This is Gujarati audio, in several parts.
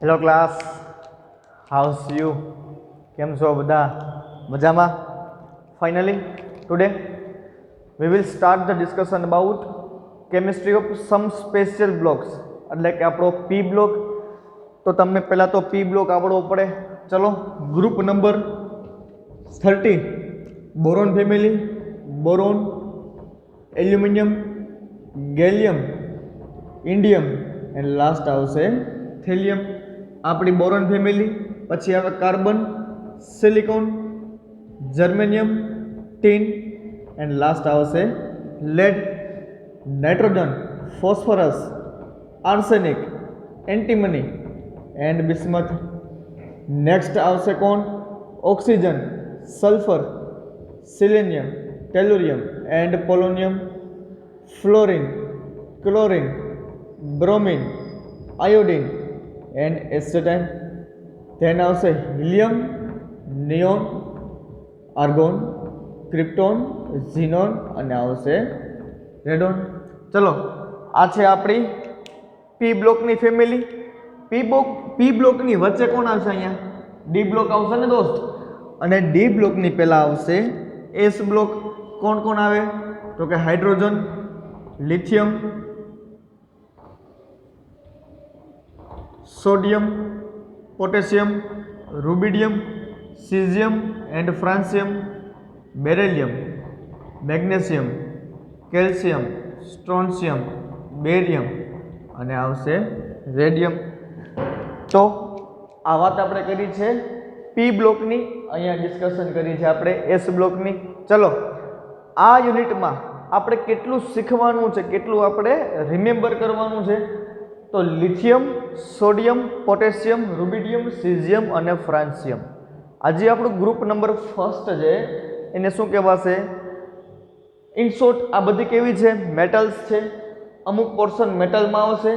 Hello class, house you? કેમ છો બધા? મજામાં? Finally today we will start the discussion about chemistry of sum special blocks, એટલે કે આપણો પી બ્લોક. તો તમને પહેલાં તો પી બ્લોક આવડવો પડે. ચલો, group number 30 boron family, boron, aluminium, gallium, indium and last આવશે થેલિયમ. આપણી બોરોન ફેમિલી, પછી આવે carbon, silicon, germanium, tin and last આવશે lead, nitrogen, phosphorus, arsenic, antimony and bismuth. Next આવશે કોણ? Oxygen, sulphur, selenium, tellurium and polonium, fluorine, chlorine, bromine, iodine and astatine. Then આવશે helium, neon, argon, krypton, xenon અને આવશે રેડોન. ચલો, આ છે આપણી પી બ્લોકની ફેમિલી. પી બ્લોકની વચ્ચે કોણ આવશે? અહીંયા ડી બ્લોક આવશે ને દોસ્ત. અને ડી બ્લોકની પહેલા આવશે એસ બ્લોક. કોણ કોણ આવે? તો કે hydrogen, lithium, sodium, potassium, rubidium, caesium and francium, beryllium, magnesium, calcium, strontium, barium અને આવશે રેડિયમ. તો આ વાત આપણે કરી છે પી બ્લોકની. અહીંયા ડિસ્કશન કરી છે આપણે એસ બ્લોકની. ચલો, આ યુનિટમાં આપણે કેટલું શીખવાનું છે, કેટલું આપણે રિમેમ્બર કરવાનું છે? તો lithium, sodium, potassium, rubidium, caesium અને ફ્રાન્સિયમ. આજે આપણું ગ્રુપ નંબર ફર્સ્ટ છે, એને શું કહેવાશે? ઇન શોર્ટ, આ બધી કેવી છે? મેટલ્સ છે. અમુક પોર્શન મેટલમાં આવશે,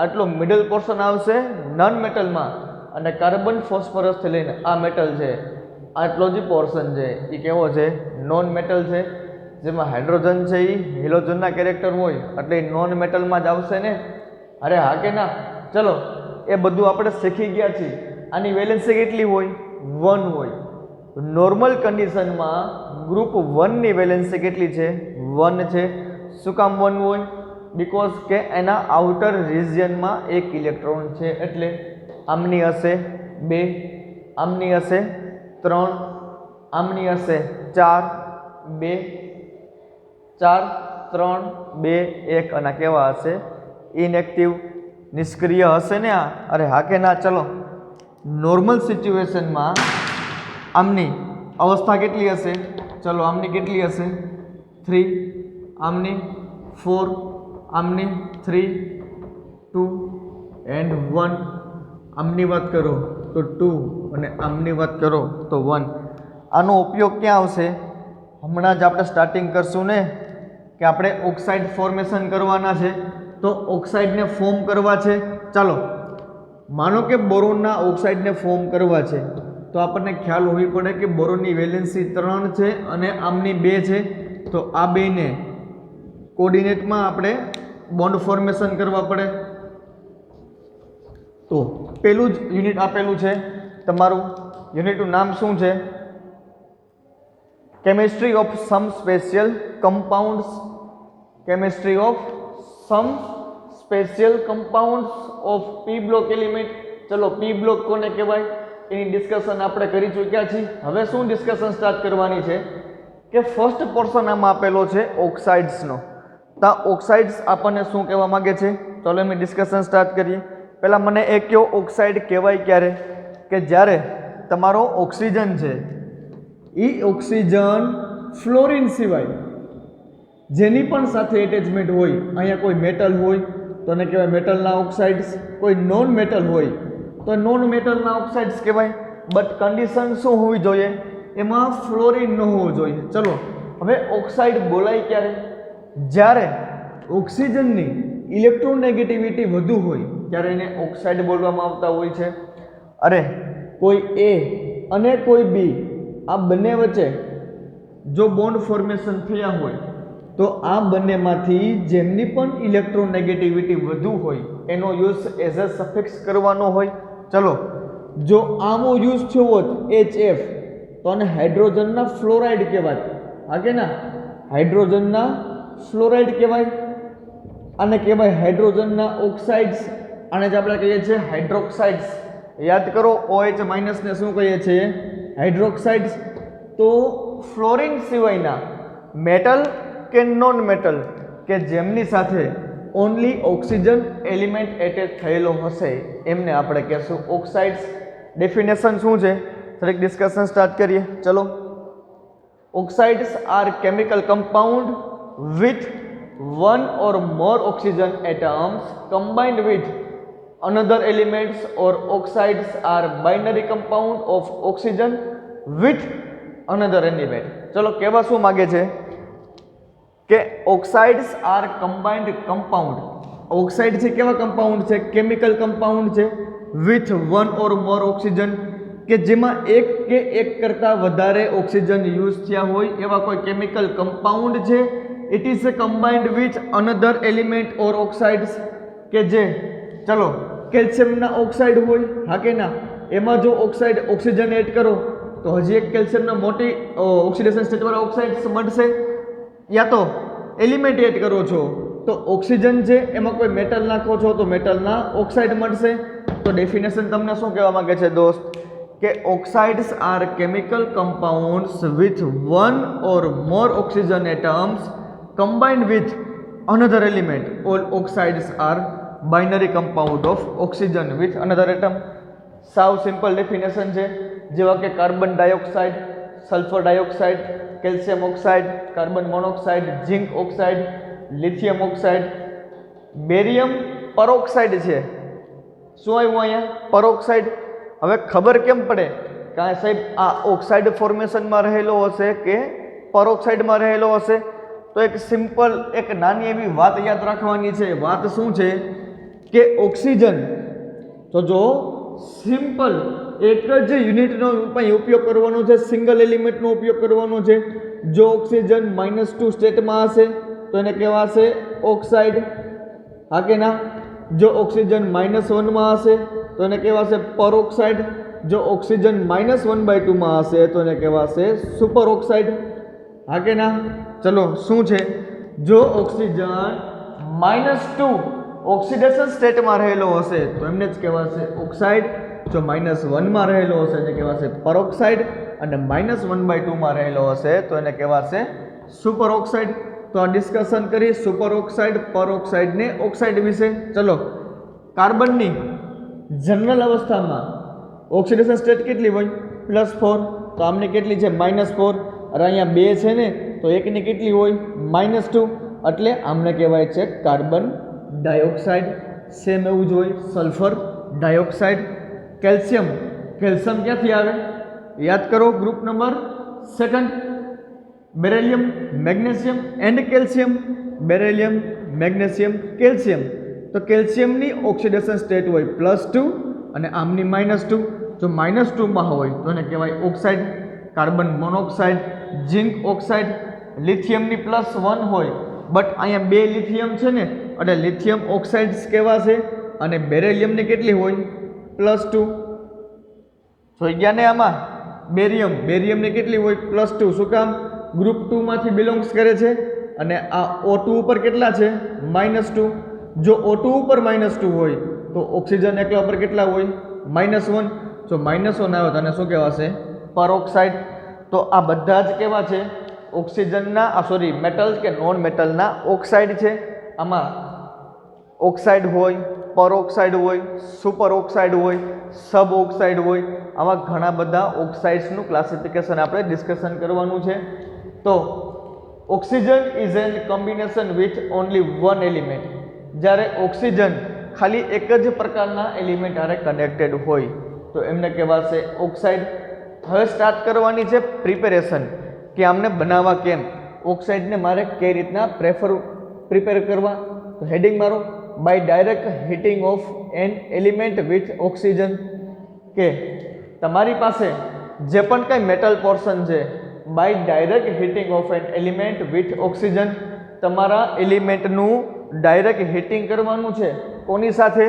આટલો મિડલ પોર્શન આવશે નોન મેટલમાં, અને કાર્બન ફોસ્ફરસથી લઈને આ મેટલ છે, આટલો જ પોર્શન છે એ કેવો છે? નોન મેટલ છે. જેમાં હાઇડ્રોજન છે એ હિલોજનના કેરેક્ટર હોય એટલે એ નોન મેટલમાં જ આવશે ને. અરે હા કે ના? ચલો, એ બધું આપણે શીખી ગયા છીએ. આની વેલેન્સી કેટલી હોય? 1 હોય. નોર્મલ કન્ડિશનમાં ગ્રુપ 1ની વેલેન્સી કેટલી છે? 1 છે. શું કામ 1 હોય? બીકોઝ કે એના આઉટર રિજિયનમાં 1 ઇલેક્ટ્રોન છે. એટલે આમની હશે 2, આમની હશે 3, આમની હશે 4, 2, 4, 3, 2, 1 અને કેવા હશે? ઇનએક્ટિવ, નિષ્ક્રિય હશે ને આ? અરે હા કે ના? ચલો, નોર્મલ સિચ્યુએશનમાં આમની અવસ્થા કેટલી હશે? ચલો, આમની કેટલી હશે? 3, આમની 4, આમની 3, 2 એન્ડ 1. આમની વાત કરો તો 2 અને આમની વાત કરો તો 1. આનો ઉપયોગ ક્યાં આવશે? હમણાં જ આપણે સ્ટાર્ટિંગ કરશું ને કે આપણે ઓક્સાઇડ ફોર્મેશન કરવાના છે. તો ઓક્સાઇડને ફોર્મ કરવા છે. ચાલો, માનો કે બોરોનના ઓક્સાઇડને ફોર્મ કરવા છે, તો આપણને ખ્યાલ હોવી પડે કે બોરોનની વેલેન્સી 3 છે અને આમની 2 છે. તો આ બેને કોર્ડિનેટમાં આપણે બોન્ડ ફોર્મેશન કરવા પડે. તો પેલું જ યુનિટ આપેલું છે તમારું. યુનિટનું નામ શું છે? Chemistry of sum special compounds. Chemistry of sum special compounds of P block element. ચલો, પી બ્લોક કોને કહેવાય એની ડિસ્કશન આપણે કરી ચૂક્યા છીએ. હવે શું ડિસ્કશન સ્ટાર્ટ કરવાની છે કે ફર્સ્ટ પોર્શન આમાં આપેલો છે ઓક્સાઇડ્સનો. તો ઓક્સાઇડ્સ આપણને શું કહેવા માંગે છે? ચાલો અમે ડિસ્કશન સ્ટાર્ટ કરીએ. પહેલાં મને એ કયો, ઓક્સાઇડ કહેવાય ક્યારે? કે જ્યારે તમારો ઓક્સિજન છે એ ઓક્સિજન ફ્લોરિન સિવાય જેની પણ સાથે એટેચમેન્ટ હોય, અહીંયા કોઈ મેટલ હોય તો એને કહેવાય મેટલના ઓક્સાઇડ્સ, કોઈ નોન મેટલ હોય તો નોન મેટલના ઓક્સાઇડ્સ કહેવાય. બટ કન્ડિશન શું હોવી જોઈએ? એમાં ફ્લોરિન ન હોવું જોઈએ. ચલો, હવે ઓક્સાઇડ બોલાય ક્યારે? જ્યારે ઓક્સિજનની ઇલેક્ટ્રોનેગેટિવિટી વધુ હોય ત્યારે એને ઓક્સાઇડ બોલવામાં આવતા હોય છે. અરે કોઈ એ અને કોઈ બી, આ બંને વચ્ચે જો બોન્ડ ફોર્મેશન થયા હોય તો આ બંનેમાંથી જેમની પણ ઇલેક્ટ્રોનેગેટિવિટી વધુ હોય એનો યુઝ એઝ અ સફિક્સ કરવાનો હોય. ચલો, જો આમો યુઝ થયો હોત HF તો આને હાઇડ્રોજનના ફ્લોરાઇડ કહેવાય. હા કે ના? હાઇડ્રોજનના ફ્લોરાઇડ કહેવાય. આને કહેવાય હાઇડ્રોજનના ઓક્સાઇડ્સ. આને જ આપણે કહીએ છીએ હાઇડ્રોક્સાઇડ્સ. યાદ કરો, OH માઇનસને શું કહીએ છીએ? હાઇડ્રોક્સાઇડ્સ. તો ફ્લોરિન સિવાયના મેટલ કે નોન મેટલ કે જેમની સાથે ઓનલી ઓક્સિજન એલિમેન્ટ એટેચ થયેલો હશે એમને આપણે કહેશું ઓક્સાઇડ્સ. ડેફિનેશન શું છે? થોડીક ડિસ્કશન સ્ટાર્ટ કરીએ. ચલો, oxides are chemical compound with one or more oxygen atoms combined with another elements or oxides are binary compound of oxygen with another element. ચલો, કહેવા શું માગે છે કે oxides R combined compound. Oxide છે કેવા કમ્પાઉન્ડ છે? કેમિકલ કમ્પાઉન્ડ છે with one or more oxygen, કે જેમાં એક કે એક કરતાં વધારે ઓક્સિજન યુઝ થયા હોય એવા કોઈ કેમિકલ કમ્પાઉન્ડ છે. It is combined with another element or oxides, કે જે ચલો કેલ્શિયમના ઓક્સાઇડ હોય. હા કે ના? એમાં જો ઓક્સાઇડ ઓક્સિજન એડ કરો તો હજી એક કેલ્શિયમના મોટી ઓક્સિડેશન સ્ટેટવાળા ઓક્સાઇડ્સ મળશે. યા તો એલિમેન્ટ એડ કરો છો તો ઓક્સિજન છે એમાં કોઈ મેટલ નાખો છો તો મેટલના ઓક્સાઇડ મળશે. તો ડેફિનેશન તમને શું કહેવા માંગે છે દોસ્ત? કે oxides are chemical compounds with one or more oxygen atoms combined with another element. All oxides are binary compound of oxygen with another atom. સાવ સિમ્પલ ડેફિનેશન છે. જેવા કે carbon dioxide, sulphur dioxide, calcium oxide, carbon monoxide, zinc oxide, lithium oxide, barium peroxide છે. શું આવ્યું અહીંયા? પરોક્સાઇડ. હવે ખબર કેમ પડે કે સાહેબ આ ઓક્સાઇડ ફોર્મેશનમાં રહેલો હશે કે પરોક્સાઇડમાં રહેલો હશે? તો એક સિમ્પલ એક નાની એવી વાત યાદ રાખવાની છે. વાત શું છે કે ઓક્સિજન, તો જો સિમ્પલ એક જ યુનિટનો ઉપયોગ કરવાનો છે, સિંગલ એલિમેન્ટનો ઉપયોગ કરવાનો છે. જો ઓક્સિજન -2 સ્ટેટમાં હશે તો એને કહેવાશે ઓક્સાઇડ. હા કે ના? જો ઓક્સિજન -1 હશે તો એને કહેવાશે પરોક્સાઇડ. જો ઓક્સિજન -1/2 હશે તો એને કહેવાશે સુપર ઓક્સાઇડ. હા કે ના? ચલો, શું છે? જો ઓક્સિજન -2 ઓક્સિડેશન સ્ટેટમાં રહેલો હશે તો એમને જ કહેવાશે ઓક્સાઇડ. જો -1 રહેલો હશે એને કહેવાશે પરોક્સાઇડ, અને -1/2 રહેલો હશે તો એને કહેવાશે સુપર ઓક્સાઇડ. તો આ ડિસ્કશન કરી સુપર ઓક્સાઇડ, પરોક્સાઇડ ને ઓક્સાઇડ વિશે. ચલો, કાર્બનની જનરલ અવસ્થામાં ઓક્સિડેશન સ્ટેટ કેટલી હોય? +4. તો આમની કેટલી છે? -4. અરે અહીંયા 2 છે ને, તો એકની કેટલી હોય? -2. એટલે આમને કહેવાય છે કાર્બન ડાયોક્સાઇડ. સેમ એવું જ હોય સલ્ફર ડાયોક્સાઇડ. કેલ્શિયમ, કેલ્શિયમ ક્યાંથી આવે? યાદ કરો, group number 2. Beryllium, magnesium and calcium. Beryllium, magnesium, calcium. તો કેલ્શિયમની ઓક્સિડેશન સ્ટેટ હોય +2 અને આમની -2. જો -2 હોય તો એને કહેવાય oxide. Carbon monoxide, zinc oxide. લિથિયમની +1 હોય, બટ અહીંયા 2 લિથિયમ છે ને એટલે લિથિયમ ઓક્સાઇડ્સ કહેવાશે. અને બેરિલિયમની કેટલી હોય? +2. જોઈ ગયા ને આમાં? બેરિયમ, બેરિયમની કેટલી હોય? +2. શું કામ? ગ્રુપ 2 માંથી બિલોંગ્સ કરે છે. અને આ O2 ઉપર કેટલા છે? -2. જો O2 ઉપર -2 હોય તો ઓક્સિજન એકલા ઉપર કેટલા હોય? -1. જો -1 આવે તો આને શું કહેવાશે? પરોક્સાઇડ. તો આ બધા જ કેવા છે? ઓક્સિજનના મેટલ કે નોન મેટલના ઓક્સાઇડ છે. આમાં ઓક્સાઇડ હોય, પરોક્સાઇડ હોય, સુપર ઓક્સાઇડ હોય, સબ ઓક્સાઇડ હોય. આવા ઘણા બધા ઓક્સાઇડ્સનું ક્લાસિફિકેશન આપણે ડિસ્કશન કરવાનું છે. તો oxygen is an combination with only one element. જ્યારે ઓક્સિજન ખાલી એક જ પ્રકારના એલિમેન્ટ હારે કનેક્ટેડ હોય તો એમને કહેવાશે ઓક્સાઇડ. હવે સ્ટાર્ટ કરવાની છે પ્રિપેરેશન, કે આમને બનાવવા કેમ, ઓક્સાઇડને મારે કઈ રીતના પ્રિપેર કરવા. તો હેડિંગ મારો, by direct heating of an element with oxygen. કે તમારી પાસે જે પણ કંઈ મેટલ પોર્શન છે, by direct heating of an element with oxygen. તમારા એલિમેન્ટનું ડાયરેક્ટ હીટિંગ કરવાનું છે. કોની સાથે?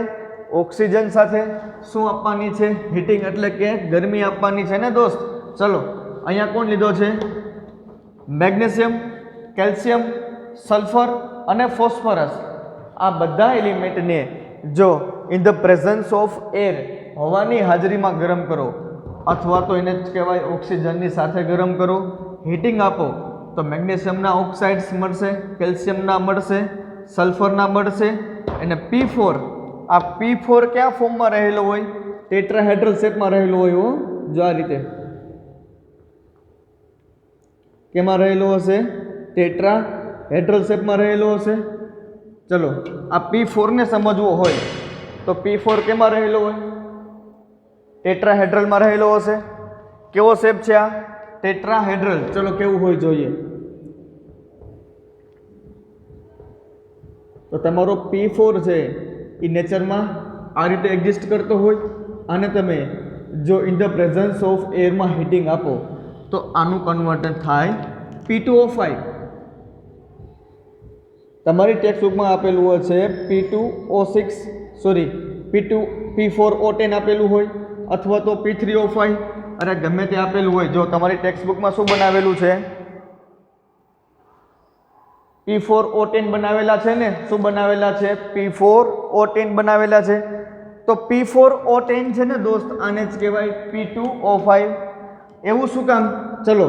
ઓક્સિજન સાથે શું આપવાની છે? હીટિંગ એટલે કે ગરમી આપવાની છે ને દોસ્ત. ચલો અહીંયા કોણ લીધો છે? મેગ્નેશિયમ, કેલ્શિયમ, સલ્ફર અને ફોસ્ફરસ. આ બધા એલિમેન્ટને જો in the presence of air, હવાની હાજરીમાં ગરમ કરો, અથવા તો એને જ કહેવાય ઓક્સિજનની સાથે ગરમ કરો, હીટિંગ આપો, તો મેગ્નેશિયમના ઓક્સાઇડ્સ મળશે, કેલ્શિયમના મળશે, સલ્ફરના મળશે. અને P4, આ P4 કયા ફોર્મમાં રહેલો હોય? ટેટ્રાહેડ્રલ શેપમાં રહેલો હોય હો. જો આ રીતે કેમાં રહેલો હશે? ટેટ્રાહેડ્રલ શેપમાં રહેલો હશે. ચલો આ P4 ને સમજવો હોય તો P4 કેમાં રહેલો હોય? ટેટ્રાહેડ્રલમાં રહેલો હશે. કેવો શેપ છે આ? ટેટ્રાહેડ્રલ. ચલો કેવું હોય જોઈએ. તો તમારો P4 છે એ નેચરમાં આ રીતે એક્ઝિસ્ટ કરતો હોય, અને તમે જો ઇન ધ પ્રેઝન્સ ઓફ એરમાં હીટિંગ આપો તો આનું કન્વર્ટન થાય P2O5. તમારી ટેક્સ્ટબુકમાં આપેલું હોય છે P4O10 આપેલું હોય, અથવા તો P3O5, અરે ગમે તે આપેલું હોય. જો તમારી ટેક્સ્ટબુકમાં શું બનાવેલું છે? P4O10 બનાવેલા છે ને. શું બનાવેલા છે? P4O10 બનાવેલા છે. તો P4O10 છે ને દોસ્ત, આને જ કહેવાય P2O5. એવું શું કામ? ચલો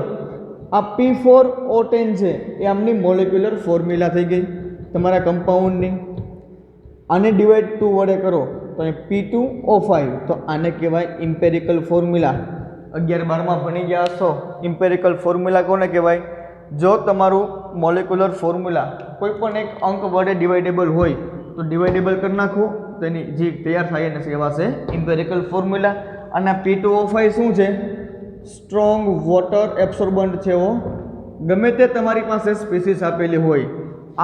આ P4O10 છે એ આમની મોલેક્યુલર ફોર્મ્યુલા થઈ ગઈ તમારા કમ્પાઉન્ડની. આને ડિવાઈડ 2 વડે કરો તો P2O5, તો આને કહેવાય ઇમ્પેરિકલ ફોર્મ્યુલા. 11-12માં ભણી ગયા હશો. ઇમ્પેરિકલ ફોર્મ્યુલા કોને કહેવાય? જો તમારું મોલેક્યુલર ફોર્મ્યુલા કોઈ પણ એક અંક વડે ડિવાઇડેબલ હોય તો ડિવાઇડેબલ કરી નાખો, તો એની જે તૈયાર થાય એને કહેવાશે ઇમ્પેરિકલ ફોર્મ્યુલા. અને P2O5 શું છે? સ્ટ્રોંગ વોટર એબ્સોર્બન્ટ છે. ગમે તે તમારી પાસે સ્પીસીસ આપેલી હોય,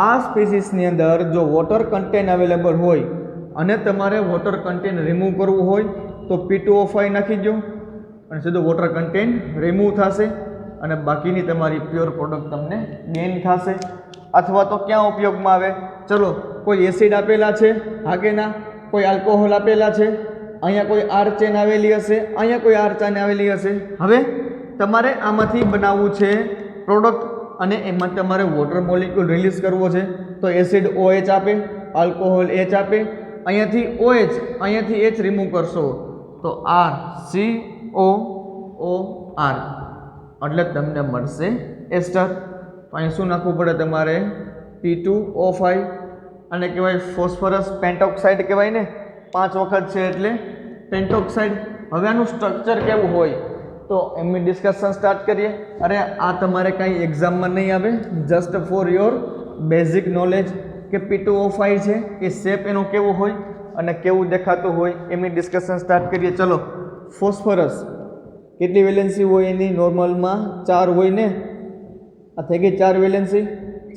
આ સ્પીસીસની અંદર જો વોટર કન્ટેન્ટ અવેલેબલ હોય અને તમારે વોટર કન્ટેન્ટ રિમૂવ કરવું હોય તો P2O5 નાખી દો અને સીધું વોટર કન્ટેન્ટ રિમૂવ થશે અને બાકીની તમારી પ્યોર પ્રોડક્ટ તમને ગેઇન થશે. અથવા તો ક્યાં ઉપયોગમાં આવે? ચલો કોઈ એસિડ આપેલા છે, હા કે ના? કોઈ આલ્કોહોલ આપેલા છે, અહીંયા કોઈ આર ચેન આવેલી હશે, અહીંયા કોઈ આર ચેન આવેલી હશે. હવે તમારે આમાંથી બનાવવું છે પ્રોડક્ટ અને એમાં તમારે વોટર મોલિક્યુલ રિલીઝ કરવો છે. તો એસિડ OH આપે, આલ્કોહોલ H આપે, અહીંયાથી OH, અહીંયાથી H રિમૂવ કરશો તો RCOOR, એટલે તમને મળશે એસ્ટર. તો અહીં શું નાખવું પડે તમારે? P2O5. અને કહેવાય ફોસ્ફરસ પેન્ટોક્સાઇડ કહેવાય ને, 5 વખત છે એટલે પેન્ટોક્સાઇડ. હવે આનું સ્ટ્રક્ચર કેવું હોય તો એમની ડિસ્કશન સ્ટાર્ટ કરીએ. અરે આ તમારે કાંઈ એક્ઝામમાં નહીં આવે, just for your basic knowledge કે P2O5 છે એ શેપ એનો કેવો હોય અને કેવું દેખાતું હોય, એમની ડિસ્કશન સ્ટાર્ટ કરીએ. ચલો ફોસ્ફરસ કેટલી વેલેન્સી હોય એની? નોર્મલમાં 4 હોય ને. આ થઈ ગઈ 4 વેલેન્સી,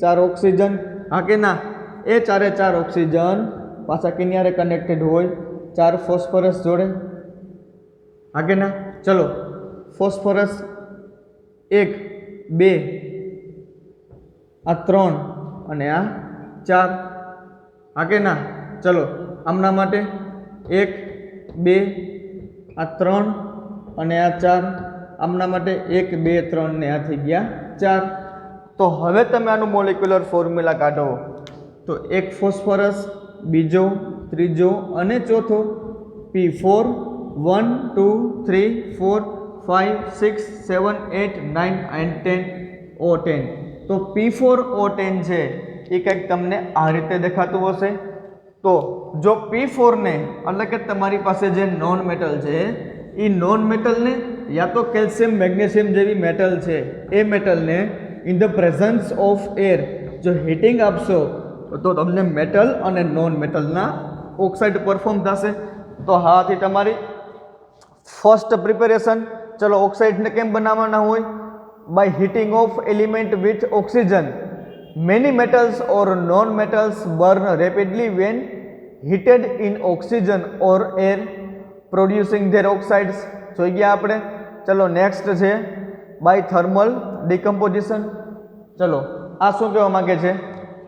4 ઓક્સિજન, હા કે ના? એ 4 ઓક્સિજન પાછા કિનારે કનેક્ટેડ હોય 4 ફોસ્ફરસ જોડે, હા કે ના? ચલો ફોસ્ફરસ 1, 2, આ 3 અને આ 4, હા કે ના? ચલો આમના માટે 1, 2, આ 3 અને આ 4, આમના માટે 1, 2, 3 ને આ થઈ ગયા 4. તો હવે તમે આનું મોલેક્યુલર ફોર્મ્યુલા કાઢો તો એક ફોસ્ફરસ, બીજો, ત્રીજો અને ચોથો P4, 1, 2, 3, 4, 5, 6, 7, 8, 9 and 10 O10. તો P4O10 છે એ કંઈક તમને આ રીતે દેખાતું હશે. તો જો P4 ને એટલે કે તમારી પાસે જે નોન મેટલ છે એ નોન મેટલને યા તો કેલ્શિયમ, મેગ્નેશિયમ જેવી મેટલ છે એ મેટલને in the presence of air જો હીટિંગ આપશો તો તમને મેટલ અને નોન મેટલના ઓક્સાઇડ પરફોર્મ થશે. તો હાથી તમારી ફર્સ્ટ પ્રિપેરેશન. ચલો ઓક્સાઇડને કેમ બનાવવાના હોય? By heating of element with oxygen. Many metals or non metals burn rapidly when heated in oxygen or air producing their oxides. જોઈ ગયા આપણે. ચલો નેક્સ્ટ છે બાય થર્મલ ડિકમ્પોઝિશન. ચલો આ શું કહેવા માગે છે?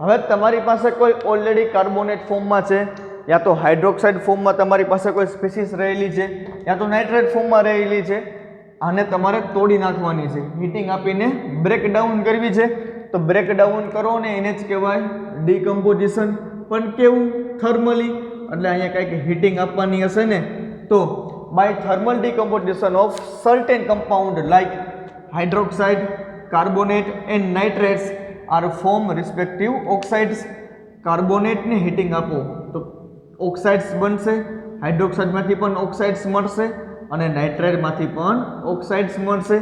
હવે તમારી પાસે કોઈ ઓલરેડી કાર્બોનેટ ફોર્મમાં છે યા તો હાઇડ્રોક્સાઇડ ફોર્મમાં તમારી પાસે કોઈ સ્પીસીસ રહેલી છે, યા તો નાઇટ્રેટ ફોર્મમાં રહેલી છે. આને તમારે તોડી નાખવાની છે, હીટિંગ આપીને બ્રેકડાઉન કરવી છે. તો બ્રેકડાઉન કરો ને એને જ કહેવાય ડીકમ્પોઝિશન. પણ કેવું? થર્મલી. એટલે અહીંયા કંઈક હીટિંગ આપવાની હશે ને, તો by thermal decomposition of certain compound like hydroxide, carbonate and nitrates are form respective oxides. કાર્બોનેટને હીટિંગ આપો તો ઓક્સાઇડ્સ બનશે, હાઇડ્રોક્સાઇડમાંથી પણ ઓક્સાઇડ્સ મળશે અને નાઇટ્રેટમાંથી પણ ઓક્સાઇડ્સ મળશે.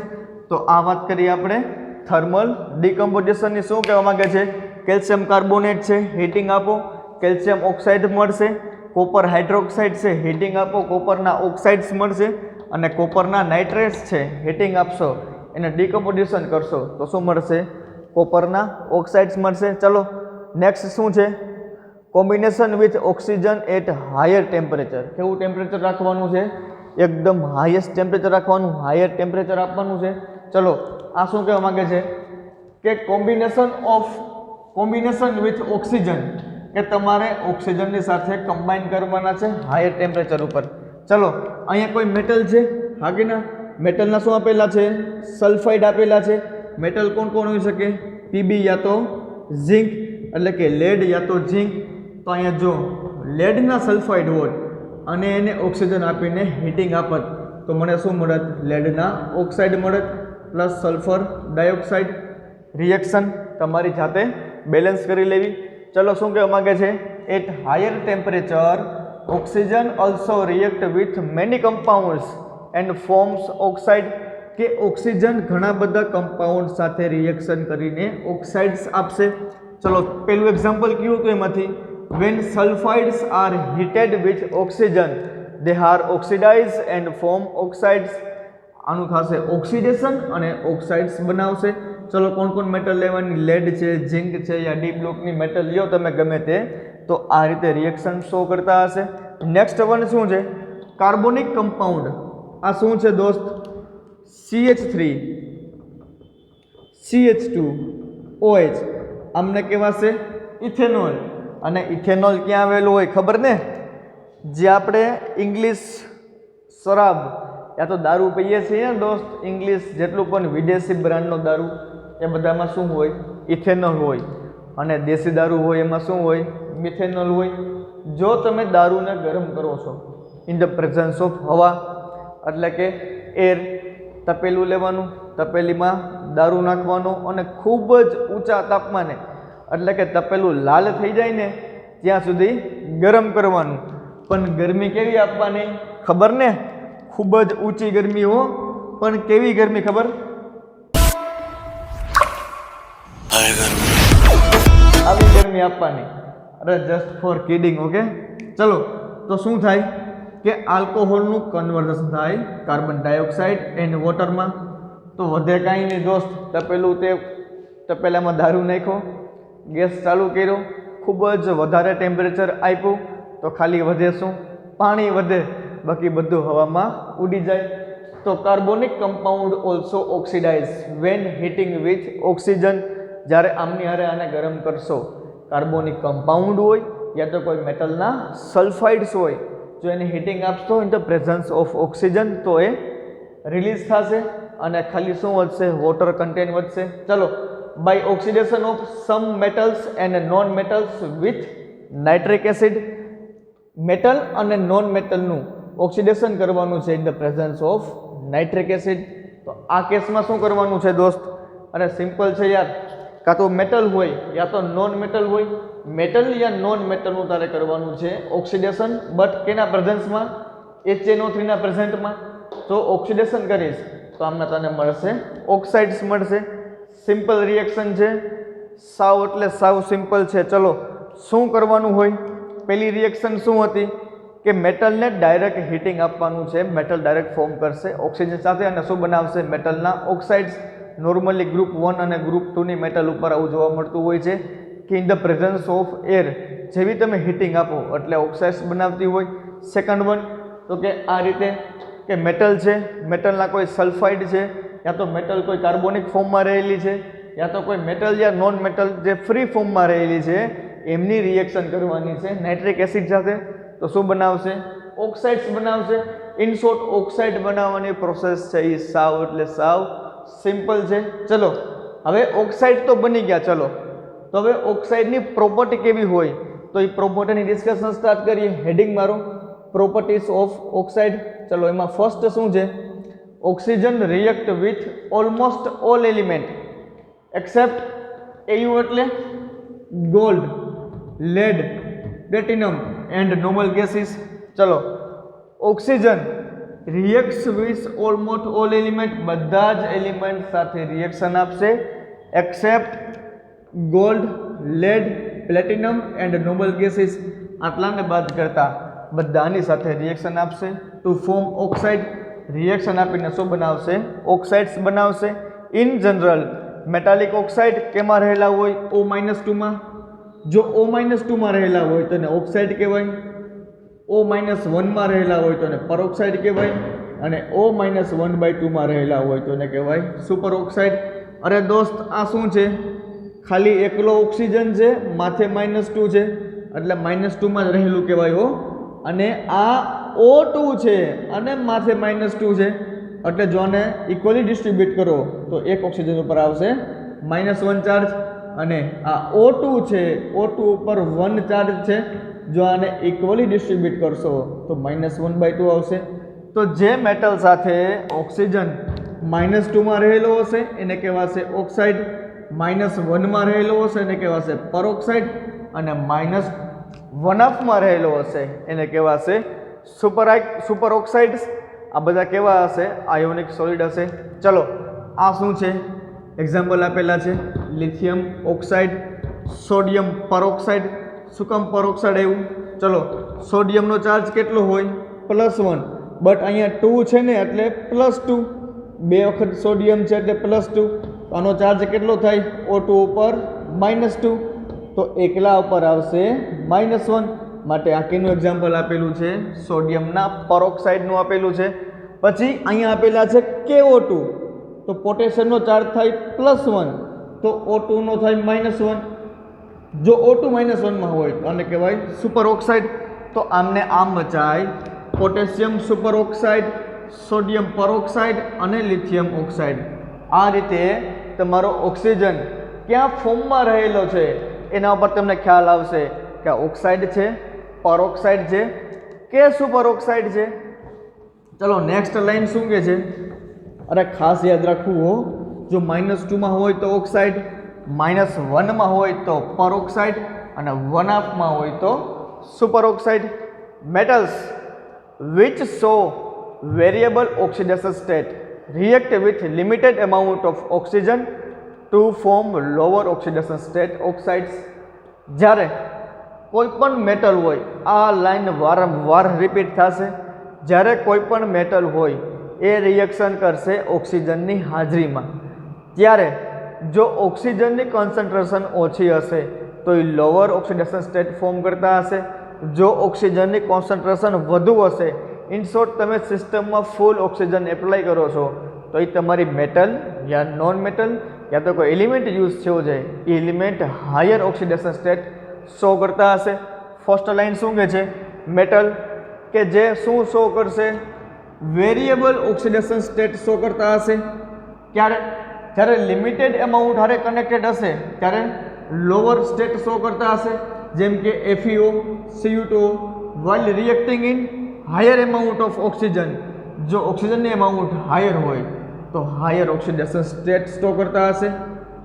તો આ વાત કરીએ આપણે થર્મલ ડીકમ્પોઝિશનની. શું કહેવા માગે છે? કેલ્શિયમ કાર્બોનેટ છે, હીટિંગ આપો, કેલ્શિયમ ઓક્સાઇડ મળશે. કોપર હાઇડ્રોક્સાઇડ છે, હીટિંગ આપો, કોપરના ઓક્સાઇડ્સ મળશે. અને કોપરના નાઇટ્રેટ્સ છે, હીટિંગ આપશો, એને ડીકમ્પોઝિશન કરશો તો શું મળશે? કોપરના ઓક્સાઇડ્સ મળશે. ચલો નેક્સ્ટ શું છે? Combination with oxygen at higher temperature. કેવું ટેમ્પરેચર રાખવાનું છે? એકદમ હાઈએસ્ટ ટેમ્પરેચર રાખવાનું, હાયર ટેમ્પરેચર આપવાનું છે. ચલો આ શું કહેવા માગે છે કે કોમ્બિનેશન વિથ ઓક્સિજન, કે તમારે ઓક્સિજનની સાથે કમ્બાઈન કરવાના છે હાયર ટેમ્પરેચર ઉપર. ચલો અહીંયા કોઈ મેટલ છે? હા કે ના? મેટલના શું આપેલા છે? સલ્ફાઇડ આપેલા છે. મેટલ કોણ કોણ હોઈ શકે? પીબી યા તો ઝિંક, એટલે કે લેડ યા તો ઝિંક. તો અહીંયા જો લેડના સલ્ફાઇડ હોત અને એને ઓક્સિજન આપીને હીટિંગ આપત તો મને શું મળત? લેડના ઓક્સાઇડ મળત પ્લસ સલ્ફર ડાયોક્સાઇડ. રિએક્શન તમારી જાતે બેલેન્સ કરી લેવી. ચલો શું કહેવા માગે છે? At higher temperature oxygen also react with many compounds and forms oxide. કે ઓક્સિજન ઘણા બધા કમ્પાઉન્ડ સાથે રિએક્શન કરીને ઓક્સાઇડ્સ આપશે. ચલો પેલું એક્ઝામ્પલ કયું હતું એમાંથી? When sulphides are heated with oxygen they are oxidise and form oxides. આનું થશે ઓક્સિડેશન અને ઓક્સાઇડ્સ બનાવશે. ચલો કોણ કોણ મેટલ લેવાની? લેડ છે, ઝિંક છે, યા ડી બ્લોકની મેટલ લ્યો તમે ગમે તે, તો આ રીતે રિએક્શન શો કરતા હશે. નેક્સ્ટ વન શું છે? Carbonic compound. આ શું છે દોસ્ત? CH3, CH2, OH. આમને કહેવાશે ઇથેનોલ. અને ઇથેનોલ ક્યાં આવેલું હોય ખબર ને? જે આપણે ઇંગ્લિશ શરાબ યા તો દારૂ પીએ છીએ ને દોસ્ત, ઇંગ્લિશ જેટલું પણ વિદેશી બ્રાન્ડનો દારૂ, એ બધામાં શું હોય? ઇથેનોલ હોય. અને દેશી દારૂ હોય એમાં શું હોય? મિથેનોલ હોય. જો તમે દારૂને ગરમ કરો છો ઇન ધ પ્રેઝન્સ ઓફ હવા, એટલે કે એર, તપેલું લેવાનું, તપેલીમાં દારૂ નાખવાનો અને ખૂબ જ ઊંચા તાપમાને, એટલે કે તપેલું લાલ થઈ જાય ને ત્યાં સુધી ગરમ કરવાનું. પણ ગરમી કેવી આપવાની ખબર ને? ખૂબ જ ઊંચી ગરમી હો. પણ કેવી ગરમી ખબર? આવી ગરમી આપવાની. અરે જસ્ટ ફોર કિડિંગ. ઓકે ચલો તો શું થાય કે આલ્કોહોલનું કન્વર્ઝન થાય કાર્બન ડાયોક્સાઇડ એન્ડ વોટરમાં. તો વધે કાંઈ નહીં દોસ્ત, તપેલું તે તપેલામાં દારૂ નાખ્યો, ગેસ ચાલુ કર્યો, ખૂબ જ વધારે ટેમ્પરેચર આપ્યું તો ખાલી વધે શું? પાણી વધે, બાકી બધું હવામાં ઉડી જાય. તો carbonic compound also oxidize when heating with oxygen. જ્યારે આમની હારે આને ગરમ કરશો, કાર્બોનિક કમ્પાઉન્ડ હોય યા તો કોઈ મેટલના સલ્ફાઇડ્સ હોય, જો એને હીટિંગ આપશો in the presence of oxygen તો એ રિલીઝ થશે અને ખાલી શું વધશે? વોટર કન્ટેન્ટ વધશે. ચલો by oxidation of some metals and non metals with nitric acid. Metal અને નોન મેટલનું ઓક્સિડેશન કરવાનું છે in the presence of nitric acid. તો આ કેસમાં શું કરવાનું છે દોસ્ત? અરે સિમ્પલ છે યાર, કાં તો મેટલ હોય યા તો નોન મેટલ હોય. મેટલ યા નોન મેટલનું તારે કરવાનું છે ઓક્સિડેશન, બટ કેના પ્રેઝન્સમાં? HNO3 ના પ્રેઝન્ટમાં. તો ઓક્સિડેશન કરીશ તો આમને તને મળશે ઓક્સાઇડ્સ મળશે. સિમ્પલ રિએક્શન છે, સાવ એટલે સાવ સિમ્પલ છે. ચલો શું કરવાનું હોય? પહેલી રિએક્શન શું હતી કે મેટલને ડાયરેક્ટ હીટિંગ આપવાનું છે. મેટલ ડાયરેક્ટ ફોર્મ કરશે ઓક્સિજન સાથે અને શું બનાવશે? મેટલના ઓક્સાઇડ્સ. નોર્મલી ગ્રુપ 1 અને ગ્રુપ 2 ની મેટલ ઉપર આવું જોવા મળતું હોય છે કે in the presence of air જેવી તમે હીટિંગ આપો એટલે ઓક્સાઇડ્સ બનાવતી હોય. સેકન્ડ વન તો કે આ રીતે કે મેટલ છે, મેટલના કોઈ સલ્ફાઇડ છે, યા તો મેટલ કોઈ કાર્બોનિક ફોર્મમાં રહેલી છે, યા તો કોઈ મેટલ યા નોન મેટલ જે ફ્રી ફોર્મમાં રહેલી છે એમની રિએક્શન કરવાની છે નાઇટ્રિક એસિડ સાથે, તો શું બનાવશે? ઓક્સાઇડ્સ બનાવશે. ઇન શોર્ટ ઓક્સાઇડ બનાવવાની પ્રોસેસ છે એ સાવ એટલે સાવ સિમ્પલ છે. ચલો હવે ઓક્સાઇડ તો બની ગયા. ચલો તો હવે ઓક્સાઇડની પ્રોપર્ટી કેવી હોય તો એ પ્રોપર્ટીની ડિસ્કશન સ્ટાર્ટ કરીએ. હેડિંગ મારો પ્રોપર્ટીઝ ઓફ ઓક્સાઇડ. ચલો એમાં ફર્સ્ટ શું છે? Oxygen react with almost all element except AU એટલે gold, lead, platinum and normal gases. ચલો oxygen reacts with almost all element, બધા જ એલિમેન્ટ સાથે રિએક્શન આપશે except gold, lead, platinum and noble gases. આટલાને બાદ કરતા બધાની સાથે રિએક્શન આપશે ટુ ફોર્મ ઓક્સાઇડ. રિએક્શન આપીને શું બનાવશે? ઓક્સાઇડ્સ બનાવશે. ઇન જનરલ મેટાલિક ઓક્સાઇડ કેમાં રહેલા હોય? O-2માં. જો O-2માં રહેલા હોય તો એને ઓક્સાઇડ કહેવાય. O-1માં રહેલા હોય તો એને પરોક્સાઇડ કહેવાય. અને O-1/2માં રહેલા હોય તો એને કહેવાય સુપર ઓક્સાઇડ. અરે દોસ્ત આ શું છે? ખાલી એકલો ઓક્સિજન છે, માથે -2 છે એટલે -2માં જ રહેલું કહેવાય હો. અને આ O2 છે અને માથે -2 છે એટલે જો આને ઇક્વલી ડિસ્ટ્રીબ્યુટ કરો તો એક ઓક્સિજન ઉપર આવશે -1 ચાર્જ, અને આ O2 છે, O2 ઉપર 1 ચાર્જ છે. જો આને ઇક્વલી ડિસ્ટ્રીબ્યુટ કરશો તો -1/2 આવશે. તો જે મેટલ સાથે ઓક્સિજન -2માં રહેલો હશે એને કહેવાશે ઓક્સાઇડ, -1માં રહેલો હશે એને કહેવાશે પરોક્સાઇડ, અને -1/2માં રહેલો હશે એને કહેવાશે સુપર ઓક્સાઇડ્સ. આ બધા કેવા હશે? આયોનિક સોલિડ હશે. ચલો આ શું છે? એક્ઝામ્પલ આપેલા છે. Lithium oxide, sodium peroxide. શું કામ પરોક્સાઇડ આવ્યું? ચલો સોડિયમનો ચાર્જ કેટલો હોય? +1, બટ અહીંયા 2 છે ને એટલે +2. 2 વખત સોડિયમ છે એટલે +2. આનો ચાર્જ કેટલો થાય? O2 ઉપર -2, તો એકલા ઉપર આવશે -1. માટે આ કેનું એક્ઝામ્પલ આપેલું છે? સોડિયમના પરોક્સાઇડનું આપેલું છે. પછી અહીંયા આપેલા છે KO2, તો પોટેશિયમનો ચાર્જ થાય +1, તો O2 નો થાય -1. જો O2 -1માં હોય તો આને કહેવાય સુપર ઓક્સાઇડ. તો આમને આમ બચાય પોટેશિયમ સુપર ઓક્સાઇડ, સોડિયમ પરોક્સાઇડ અને લિથિયમ ઓક્સાઇડ. આ રીતે તમારો ઓક્સિજન ક્યાં ફોર્મમાં રહેલો છે એના ઉપર તમને ખ્યાલ આવશે કે ઓક્સાઇડ છે, પરોક્સાઇડ છે કે સુપર ઓક્સાઇડ છે. ચલો નેક્સ્ટ લાઈન શું કહે છે? અરે ખાસ યાદ રાખવું હો, જો -2માં હોય તો ઓક્સાઇડ, -1માં હોય તો પરોક્સાઇડ અને 1/2માં હોય તો super oxide. Metals which show variable oxidation state react with limited amount of oxygen to form lower oxidation state oxides. જ્યારે કોઈ પણ મેટલ હોય, આ લાઈન વારંવાર રિપીટ થશે, જ્યારે કોઈ પણ મેટલ હોય એ રિએક્શન કરશે ઓક્સિજનની હાજરીમાં, ત્યારે જો ઓક્સિજનની કોન્સન્ટ્રેશન ઓછી હશે તો એ લોઅર ઓક્સિડેશન સ્ટેટ ફોર્મ કરતા હશે. જો ઓક્સિજનની કોન્સન્ટ્રેશન વધુ હશે, ઇન શોર્ટ તમે સિસ્ટમમાં ફૂલ ઓક્સિજન એપ્લાય કરો છો તો એ તમારી મેટલ યા નોન મેટલ યા તો કોઈ એલિમેન્ટ યુઝ થયો છે એ element higher oxidation state show કરતા હશે. ફર્સ્ટ લાઈન શું કહે છે? મેટલ કે જે શું શો કરશે? વેરિયેબલ ઓક્સિડેશન સ્ટેટ શો કરતા હશે. ક્યારે? જ્યારે લિમિટેડ એમાઉન્ટ હારે કનેક્ટેડ હશે ત્યારે લોઅર સ્ટેટ શો કરતા હશે, જેમ કે FeO, Cu2, while reacting in higher amount of oxygen. જો ઓક્સિજનની એમાઉન્ટ હાયર હોય તો હાયર ઓક્સિડેશન સ્ટેટ શો કરતા હશે.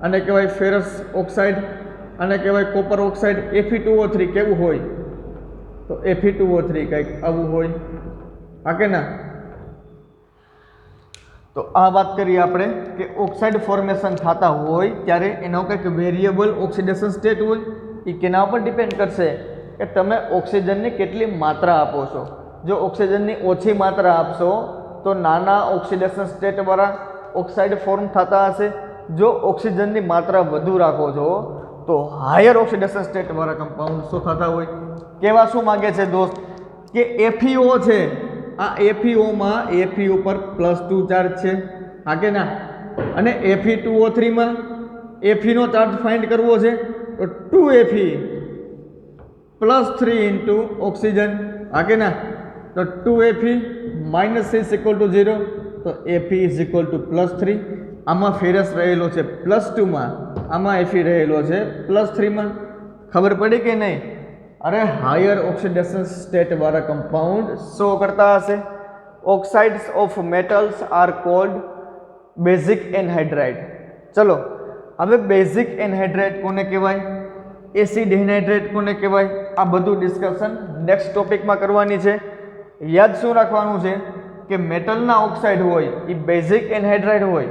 અને કહેવાય ફેરસ ઓક્સાઇડ, અને કહેવાય કોપર ઓક્સાઇડ. Fe2O3 કેવું હોય? તો Fe2O3 કંઈક આવું હોય, હા કે ના? તો આ વાત કરીએ આપણે કે ઓક્સાઇડ ફોર્મેશન થતા હોય ત્યારે એનો કંઈક વેરિયેબલ ઓક્સિડેશન સ્ટેટ હોય. એ કેના ઉપર ડિપેન્ડ કરશે કે તમે ઓક્સિજનની કેટલી માત્રા આપો છો. જો ઓક્સિજનની ઓછી માત્રા આપશો તો નાના ઓક્સિડેશન સ્ટેટવાળા ઓક્સાઇડ ફોર્મ થતા હશે. જો ઓક્સિજનની માત્રા વધુ રાખો છો તો હાયર ઓક્સિડેશન સ્ટેટવાળા કમ્પાઉન્ડ શું થતા હોય? કેવા શું માગે છે દોસ્ત? કે FeO છે, આ FeOમાં Fe ઉપર +2 ચાર્જ છે, હા કે ના? અને Fe2O3માં Fe નો ચાર્જ ફાઇન્ડ કરવો છે તો 2Fe, +3 इंटू ऑक्सीजन आगे ना तो 2Fe minus is equal to 0 तो Fe इज इक्वल टू +3 आमा फेरस रहेलो छे +2 में आमा Fe रहेलो छे +3 में खबर पड़ी कि नहीं अरे हायर ऑक्सीडेशन स्टेट वाला कंपाउंड शो करता हशे oxides of metals are called basic anhydride चलो हवे बेसिक एनहाइड्राइड कोने कहेवाय एसिड एनहाइड्राइड कोने कहेवाय आ बधुं डिस्कशन नेक्स्ट टॉपिक में करवानी छे याद शुं राखवानुं छे कि मेटलना ऑक्साइड होय ई बेसिक एनहाइड्राइड होय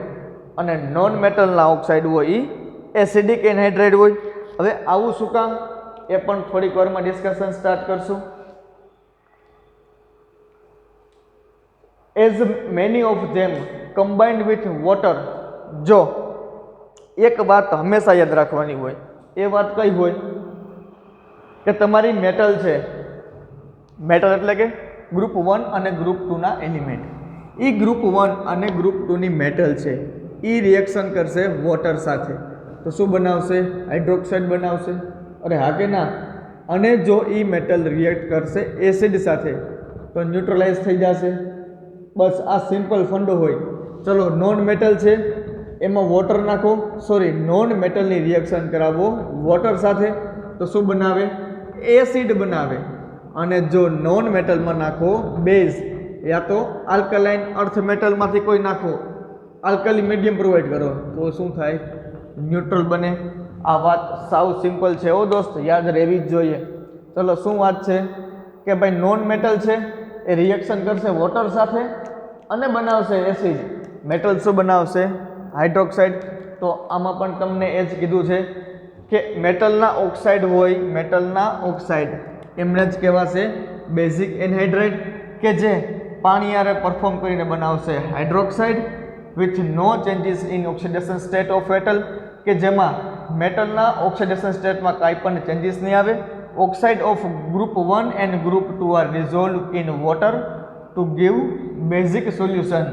अने नॉन मेटलना ऑक्साइड होय ई एसिडिक एनहाइड्राइड होय हवे आवुं शुं काम ए पण थोड़ी वारमां डिस्कशन स्टार्ट करशुं as many of them combined with water जो एक बात हमेशा याद राखवानी होय ए बात कई होय के तमारी मेटल छे मेटल एटले के ग्रुप 1 અને ગ્રુપ 2 ના એલિમેન્ટ ई ग्रुप 1 અને ગ્રુપ 2 ની મેટલ છે ई रिएक्शन करशे वॉटर साथे तो शुं बनावशे हाइड्रोक्साइड बनावशे अरे हाँ के ना अने जो ई मेटल रिएक्ट करशे एसिड साथे तो न्यूट्रलाइज थई जाशे बस आ सिंपल फंडो होय चलो नॉन मेटल छे एमां वॉटर नाखो सॉरी नॉन मेटलनी रिएक्शन करावो वॉटर साथे तो शुं बनावे एसिड बनावे अने जो नॉन मेटल में नाखो बेज या तो आल्कलाइन अर्थ मेटल मांथी कोई नाखो आल्कली मीडियम प्रोवाइड करो तो शुं थाय न्यूट्रल बने आ बात साव सिंपल है ओ दोस्त याद रहेवी ज जोईए चलो शुं वात छे के भाई नॉन मेटल छे ए रिएक्शन करशे वॉटर साथे अने बनावशे एसिड मेटल शुं बनावशे हाइड्रोक्साइड तो आमां पण तमने ए ज कीधुं छे के मेटलना ऑक्साइड होय मेटलना ऑक्साइड एमने ज कहेवाशे बेसिक एनहाइड्राइड के जे पाणी हारे परफॉर्म करीने बनावशे hydroxide with no changes in oxidation state of metal के जेमां मेटलना ऑक्सिडेशन स्टेट में काई पण चेन्जीस नहीं आवे oxide of group 1 and group 2 are dissolve in water to give basic solution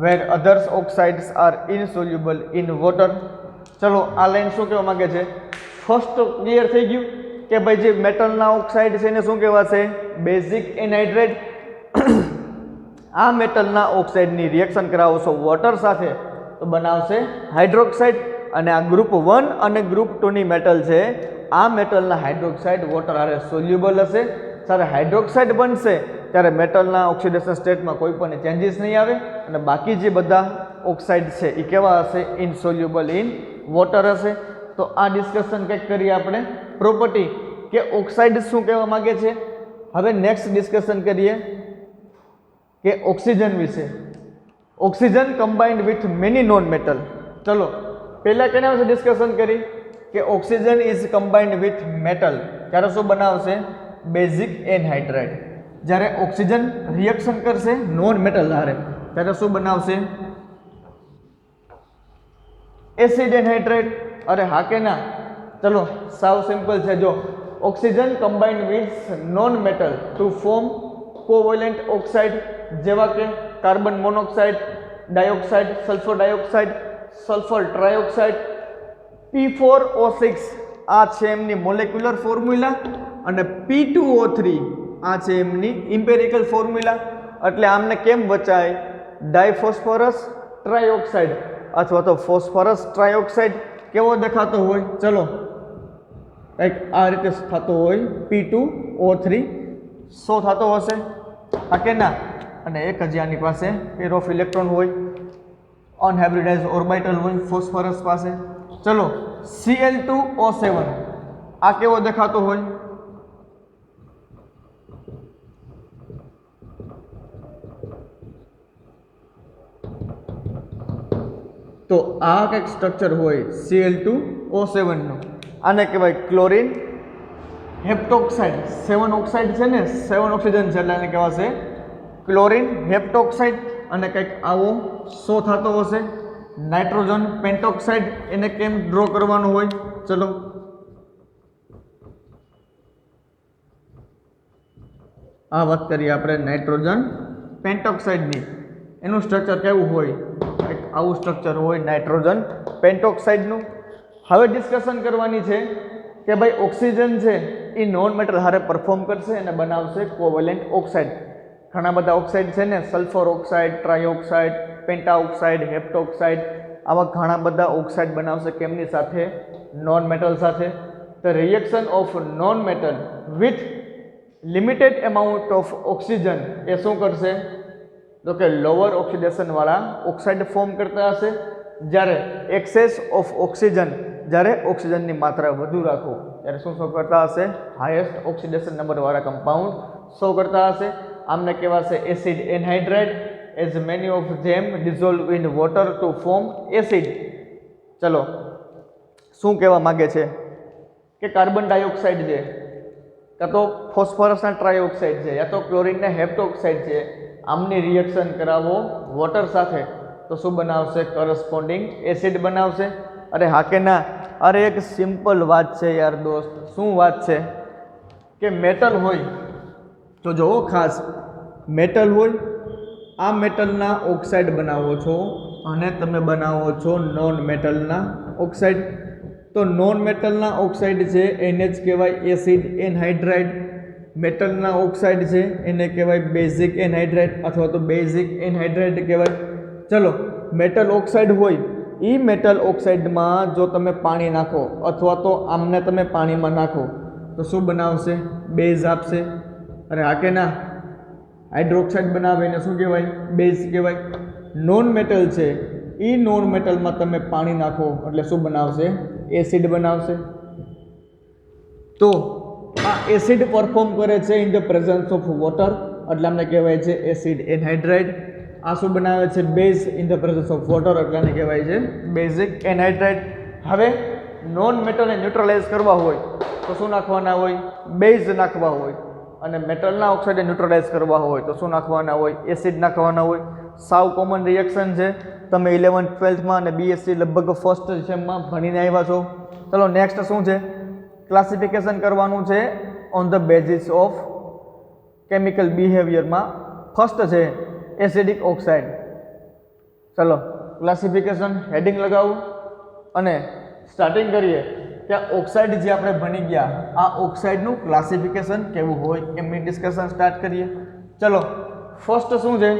where others oxides are insoluble in water चलो आ लाइन शू कहवा मांगे छे फर्स्ट तो क्लियर थई गयुं के भाई जे मेटलना ऑक्साइड छे ने शुं कहेवाशे बेसिक एनहाइड्राइड आ मेटलना ऑक्साइडनी रिएक्शन करावशो वॉटर साथे तो बनावशे हाइड्रोक्साइड अने आ ग्रुप 1 अने ग्रुप 2 नी मेटल छे आ मेटलना हाइड्रोक्साइड वॉटर हारे सोल्युबल हशे त्यारे हाइड्रोक्साइड बनशे त्यारे मेटलना ऑक्सिडेशन स्टेट में कोई पण चेन्जीस नहीं आवे अने बाकी जे बधा ऑक्साइड छे ई केवा हशे इनसोल्युबल इन वॉटर हशे तो आ डिस्कशन कंईक करीए आपणे प्रोपर्टी के ऑक्साइड शुं कहेवा मांगे छे हवे नेक्स्ट डिस्कशन करीए के ऑक्सीजन विषे oxygen combined with many non metal चलो पहला केना विषे डिस्कशन करी के oxygen is combined with metal त्यारे शुं बनावशे बेसिक एनहाइड्राइड જ્યારે ऑक्सीजन रिएक्शन करशे नॉन मेटल हारे त्यारे शुं बनावशे एसिड एनहाइड्राइड अरे हाँ के ना चलो साव सिंपल है जो oxygen combined with non metal to form covalent oxide जेवा के carbon monoxide dioxide sulphur dioxide sulphur trioxide P4O6 आ छे एमनी मोलेक्युलर फॉर्म्युला अने P2O3 आ छे एमनी इम्पेरिकल फॉर्म्युला એટલે આમને કેમ વચાય ડાયફોસ્ફરસ ટ્રાઇઓક્સાઇડ અથવા તો ફોસ્ફરસ ટ્રાઇઓક્સાઇડ કેવો દેખાતો હોય ચલો કંઈક આ રીતે થતો હોય P2O3 શો થતો હશે હા કે ના અને એક જ આની પાસે પેર ઓફ ઇલેક્ટ્રોન હોય અનહાઇબ્રિડાઇઝ ઓર્બિટલ હોય ફોસ્ફરસ પાસે ચલો Cl2O7 આ કેવો દેખાતો હોય तो आ एक स्ट्रक्चर होय Cl2O7 नो आने कहेवाय क्लोरीन हेप्टोक्साइड 7 ऑक्साइड छे ने 7 ऑक्सीजन छे એટલે આને કહેવાશે ક્લોરીન હેપ્ટોક્સાઇડ અને કંઈક આવો શો થતો હશે નાઇટ્રોજન પેન્ટોક્સાઇડ એને કેમ ડ્રો કરવાનું હોય ચલો આ વાત કરીએ આપણે નાઇટ્રોજન પેન્ટોક્સાઇડની એનું સ્ટ્રક્ચર કેવું હોય એક આવું સ્ટ્રક્ચર હોય નાઇટ્રોજન પેન્ટોક્સાઇડનું હવે ડિસ્કશન કરવાની છે કે ભાઈ ઓક્સિજન છે એ નોન મેટલ હારે પરફોર્મ કરશે અને બનાવશે કોવેલેન્ટ ઓક્સાઇડ. ઘણા બધા ઓક્સાઇડ છે ને, sulphur oxide, trioxide, penta oxide, heptoxide, આવા ઘણા બધા ઓક્સાઇડ બનાવશે કેમની સાથે? નોન મેટલ સાથે. The reaction of non metal with limited amount of oxygen એ શું કરશે? તો કે લોઅર ઓક્સિડેશન વાળા ઓક્સાઇડ ફોર્મ કરતા હશે. જ્યારે એક્સેસ ઓફ ઓક્સિજન, જ્યારે ઓક્સિજનની માત્રા વધુ રાખો ત્યારે શું શો કરતા હશે? હાઈએસ્ટ ઓક્સિડેશન નંબર વાળા કમ્પાઉન્ડ શો કરતા હશે. આમને કહેવાશે acid anhydride, as many of them dissolve in water to form acid. ચલો, શું કહેવા માગે છે કે કાર્બન ડાયોક્સાઇડ છે, કાં તો ફોસ્ફરસના ટ્રાયોક્સાઇડ છે, યા તો ક્લોરિનના હેપ્ટોક્સાઇડ છે, આમની રિએક્શન કરાવો વોટર સાથે તો શું બનાવશે? કરસ્પોન્ડિંગ એસિડ બનાવશે. અરે હા કે ના? અરે એક સિમ્પલ વાત છે યાર દોસ્ત. શું વાત છે? કે મેટલ હોય તો જુઓ ખાસ, મેટલ હોય, આ મેટલના ઓક્સાઇડ બનાવો છો અને તમે બનાવો છો નોન મેટલના ઓક્સાઇડ. તો નોન મેટલના ઓક્સાઇડ છે એને જ કહેવાય એસિડ એનહાઇડ્રાઇડ. મેટલના ઓક્સાઇડ છે એને કહેવાય બેઝિક એનહાઇડ્રાઇડ અથવા તો બેઝિક એનહાઇડ્રાઇડ કહેવાય. ચલો, મેટલ ઓક્સાઇડ હોય, એ મેટલ ઓક્સાઇડમાં જો તમે પાણી નાખો અથવા તો આમને તમે પાણીમાં નાખો તો શું બનાવશે? બેઝ આપશે. અરે હા કે ના? હાઇડ્રોક્સાઇડ બનાવે એને શું કહેવાય? બેઝ કહેવાય. નોન મેટલ છે, એ નોન મેટલમાં તમે પાણી નાખો એટલે શું બનાવશે? એસિડ બનાવશે. તો આ એસિડ પરફોર્મ કરે છે in the presence of water એટલે આમને કહેવાય છે એસિડ એનહાઇડ્રાઇડ. આ શું બનાવે છે? Base in the presence of water એટલે આને કહેવાય છે બેઝિક એનહાઇડ્રાઇડ. હવે નોન મેટલને ન્યુટ્રલાઇઝ કરવા હોય તો શું નાખવાના હોય? બેઝ નાખવા હોય. અને મેટલના ઓક્સાઇડને ન્યુટ્રલાઇઝ કરવા હોય તો શું નાખવાના હોય? એસિડ નાખવાના હોય. સાવ કોમન રિએક્શન છે. તમે 11th 12thમાં અને બીએસસી લગભગ ફર્સ્ટ સેમમાં ભણીને આવ્યા છો. ચલો નેક્સ્ટ શું છે? ક્લાસિફિકેશન કરવાનું છે on the basis of chemical બિહેવિયરમાં. ફર્સ્ટ છે એસિડિક ઓક્સાઇડ. ચલો ક્લાસિફિકેશન હેડિંગ લગાવું અને સ્ટાર્ટિંગ કરીએ કે ઓક્સાઇડ જે આપણે ભણી ગયા, આ ઓક્સાઇડનું ક્લાસિફિકેશન કેવું હોય એમની ડિસ્કશન સ્ટાર્ટ કરીએ. ચલો ફર્સ્ટ શું છે?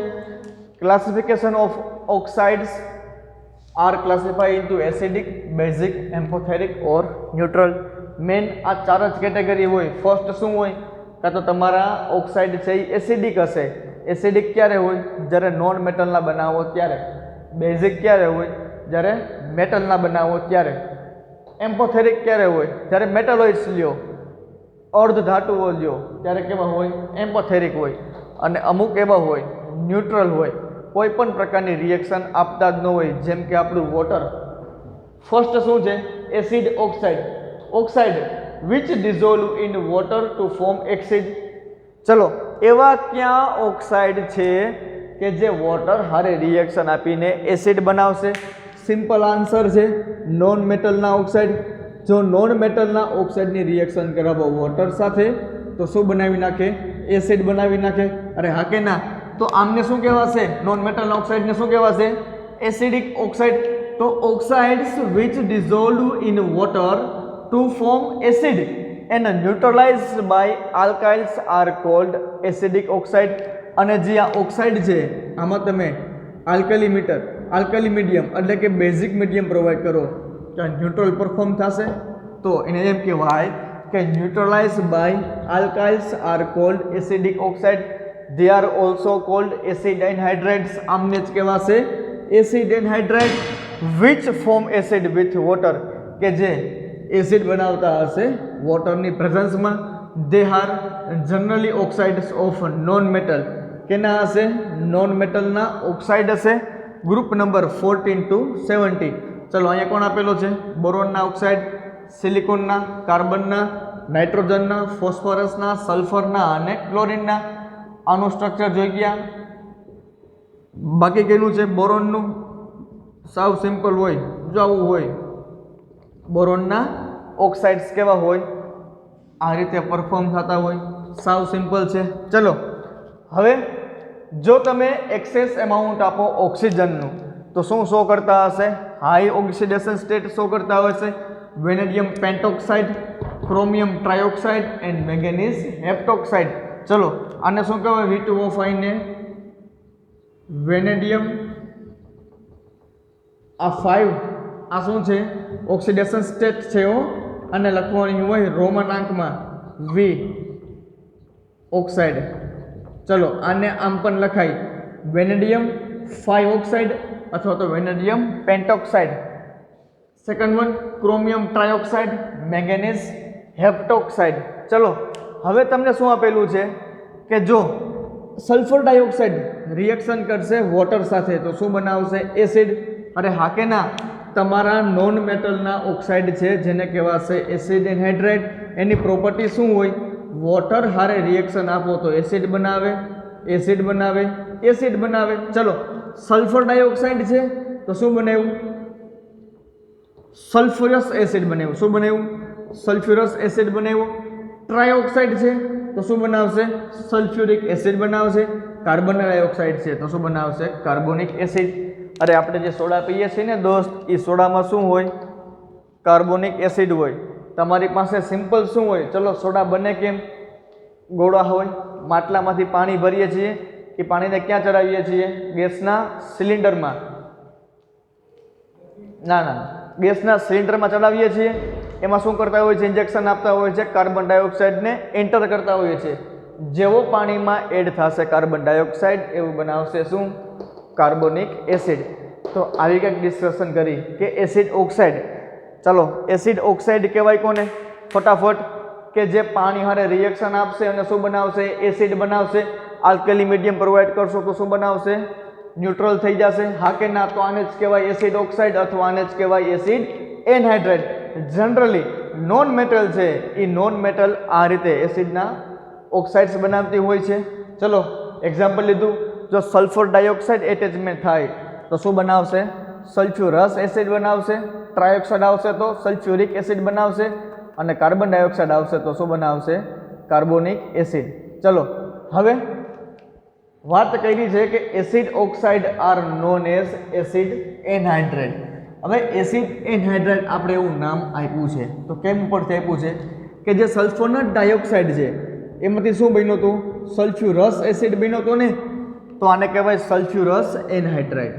Classification of oxides are classified into acidic, basic, amphoteric or neutral. Main આ ચાર જ કેટેગરી હોય. ફર્સ્ટ શું હોય? કાં તો તમારા ઓક્સાઇડ છે એ એસિડિક હશે. એસિડિક ક્યારે હોય? જ્યારે નોન મેટલના બનાવો ત્યારે. બેઝિક ક્યારે હોય? જ્યારે મેટલના બનાવો ત્યારે. એમ્ફોથેરિક ક્યારે હોય? જ્યારે મેટલોઇડ્સ લ્યો, અર્ધ ધાતુઓ લ્યો ત્યારે કેવા હોય? એમ્ફોથેરિક હોય. અને અમુક એવા હોય ન્યુટ્રલ હોય, કોઈ પણ પ્રકારની રિએક્શન આપતા જ ન હોય, જેમ કે આપણું વોટર. ફર્સ્ટ શું છે? Acid oxide. Oxide which dissolve in water to form acid. ચલો, એવા ક્યાં ઓક્સાઇડ છે કે જે વોટર હારે રિએક્શન આપીને એસિડ બનાવશે? સિમ્પલ આન્સર છે નોન મેટલના ઓક્સાઇડ. જો નોન મેટલના ઓક્સાઇડની રિએક્શન કરાવો વોટર સાથે તો શું બનાવી નાખે? એસિડ બનાવી નાખે. અરે હા કે ના? તો આમને શું કહેવાશે? નોન મેટલના ઓક્સાઇડને શું કહેવાશે? Acidic oxide. તો oxides which dissolve in water to form acid and neutralized by alkyls are called acidic oxide. અને જે આ ઓક્સાઇડ છે આમાં તમે આલ્કલી મીડિયમ એટલે કે બેઝિક મીડિયમ પ્રોવાઈડ કરો તો ન્યુટ્રલ પરફોર્મ થશે. તો એને એમ કહેવાય કે neutralise by alkalis are called acidic oxide. they are also called acid anhydrides. આમને જ કહેવાશે acid anhydride. which form acid with water, કે જે એસિડ બનાવતા હશે વોટરની પ્રેઝન્સમાં. They are generally oxides of non metal. કેના હશે? નોન મેટલના ઓક્સાઇડ હશે. Group number 14 to 70. ચલો અહીંયા કોણ આપેલો છે? બોરોનના ઓક્સાઇડ, સિલિકોનના, કાર્બનના, નાઇટ્રોજનના, ફોસ્ફરસના, સલ્ફરના અને ક્લોરિનના. આનું સ્ટ્રક્ચર જોઈ ગયા. બાકી કેનું છે? બોરોનનું. સાવ સિમ્પલ હોય, જો આવું હોય. બોરોનના ઓક્સાઇડ્સ કેવા હોય? આ રીતે પરફોર્મ થતા હોય. સાવ સિમ્પલ છે. ચલો હવે જો તમે એક્સેસ એમાઉન્ટ આપો ઓક્સિજનનું તો શું શો કરતા હશે? હાઈ ઓક્સિડેશન સ્ટેટ શો કરતા હશે. Vanadium pentoxide chromium trioxide and manganese heptoxide. ચલો આને શું કહેવાય? V2O5 ને વેનેડિયમ. આ 5 આ શું છે? ઓક્સિડેશન સ્ટેટ છે. અને લખવાની હોય રોમન આંકમાં V ઓક્સાઇડ. ચલો આને આમ પણ લખાય વેનેડિયમ 5 ઓક્સાઇડ અથવા તો vanadium pentoxide. Second one chromium trioxide manganese heptoxide. ચલો હવે તમને શું આપેલું છે કે જો સલ્ફર ડાયોક્સાઇડ રિએક્શન કરશે વોટર સાથે તો શું બનાવશે? એસિડ. અરે હા કે ના? તમારા નોન મેટલના ઓક્સાઇડ છે જેને કહેવાશે એસિડ એનહાઇડ્રાઇડ. એની પ્રોપર્ટી શું હોય? વોટર હારે રિએક્શન આપો તો એસિડ બનાવે, એસિડ બનાવે, એસિડ બનાવે. ચલો સલ્ફર ડાયોક્સાઇડ છે તો શું બનાવ્યું? સલ્ફ્યુરસ એસિડ બનાવ્યું. શું બનાવ્યું? સલ્ફ્યુરસ એસિડ બનાવ્યું. ટ્રાયોક્સાઇડ છે તો શું બનાવશે? સલ્ફ્યુરિક એસિડ બનાવશે. કાર્બન ડાયોક્સાઇડ છે તો શું બનાવશે? Carbonic acid. અરે આપણે જે સોડા પીએ છીએ ને દોસ્ત, એ સોડામાં શું હોય? કાર્બોનિક એસિડ હોય. તમારી પાસે સિમ્પલ શું હોય? ચલો સોડા બને કેમ? ગોળા હોય. માટલામાંથી પાણી ભરીએ છીએ, એ પાણીને ક્યાં ચડાવીએ છીએ? ગેસના સિલિન્ડરમાં. ના, ગેસના સિલિન્ડરમાં ચડાવીએ છીએ. એમાં શું કરતા હોય છે? ઇન્જેક્શન આપતા હોય છે, કાર્બન ડાયોક્સાઇડને એન્ટર કરતા હોઈએ છીએ. જેવો પાણીમાં એડ થશે કાર્બન ડાયોક્સાઇડ એવું બનાવશે શું? Carbonic acid. તો આવી કંઈક ડિસ્કશન કરી કે એસિડ ઓક્સાઇડ. ચલો એસિડ ઓક્સાઇડ કહેવાય કોને? ફટાફટ કે જે પાણી હારે રિએક્શન આપશે અને શું બનાવશે? એસિડ બનાવશે. આલ્કેલી મીડિયમ પ્રોવાઈડ કરશો તો શું બનાવશે? ન્યુટ્રલ થઈ જશે. હા કે ના? તો આને જ કહેવાય એસિડ ઓક્સાઇડ અથવા આને જ કહેવાય acid anhydride. Generally non metal છે એ નોન મેટલ આ રીતે એસિડના ઓક્સાઇડ્સ બનાવતી હોય છે. ચલો એક્ઝામ્પલ લીધું. જો સલ્ફર ડાયોક્સાઇડ એટેચમેન્ટ થાય તો શું બનાવશે? સલ્ફ્યુરસ એસિડ બનાવશે. ટ્રાયોક્સાઇડ આવશે તો સલ્ફ્યુરિક એસિડ બનાવશે. અને કાર્બન ડાયોક્સાઇડ આવશે તો શું બનાવશે? Carbonic acid. ચલો હવે વાત કરી છે કે acid oxide are non as acid anhydride. હવે એસિડ એનહાઇડ્રાઇડ આપણે એવું નામ આપ્યું છે તો કેમ ઉપરથી આપ્યું છે? કે જે સલ્ફરના ડાયોક્સાઇડ છે એમાંથી શું બન્યું હતું? સલ્ફ્યુરસ એસિડ બન્યો હતો ને, તો આને કહેવાય સલ્ફ્યુરસ એનહાઇડ્રાઇડ.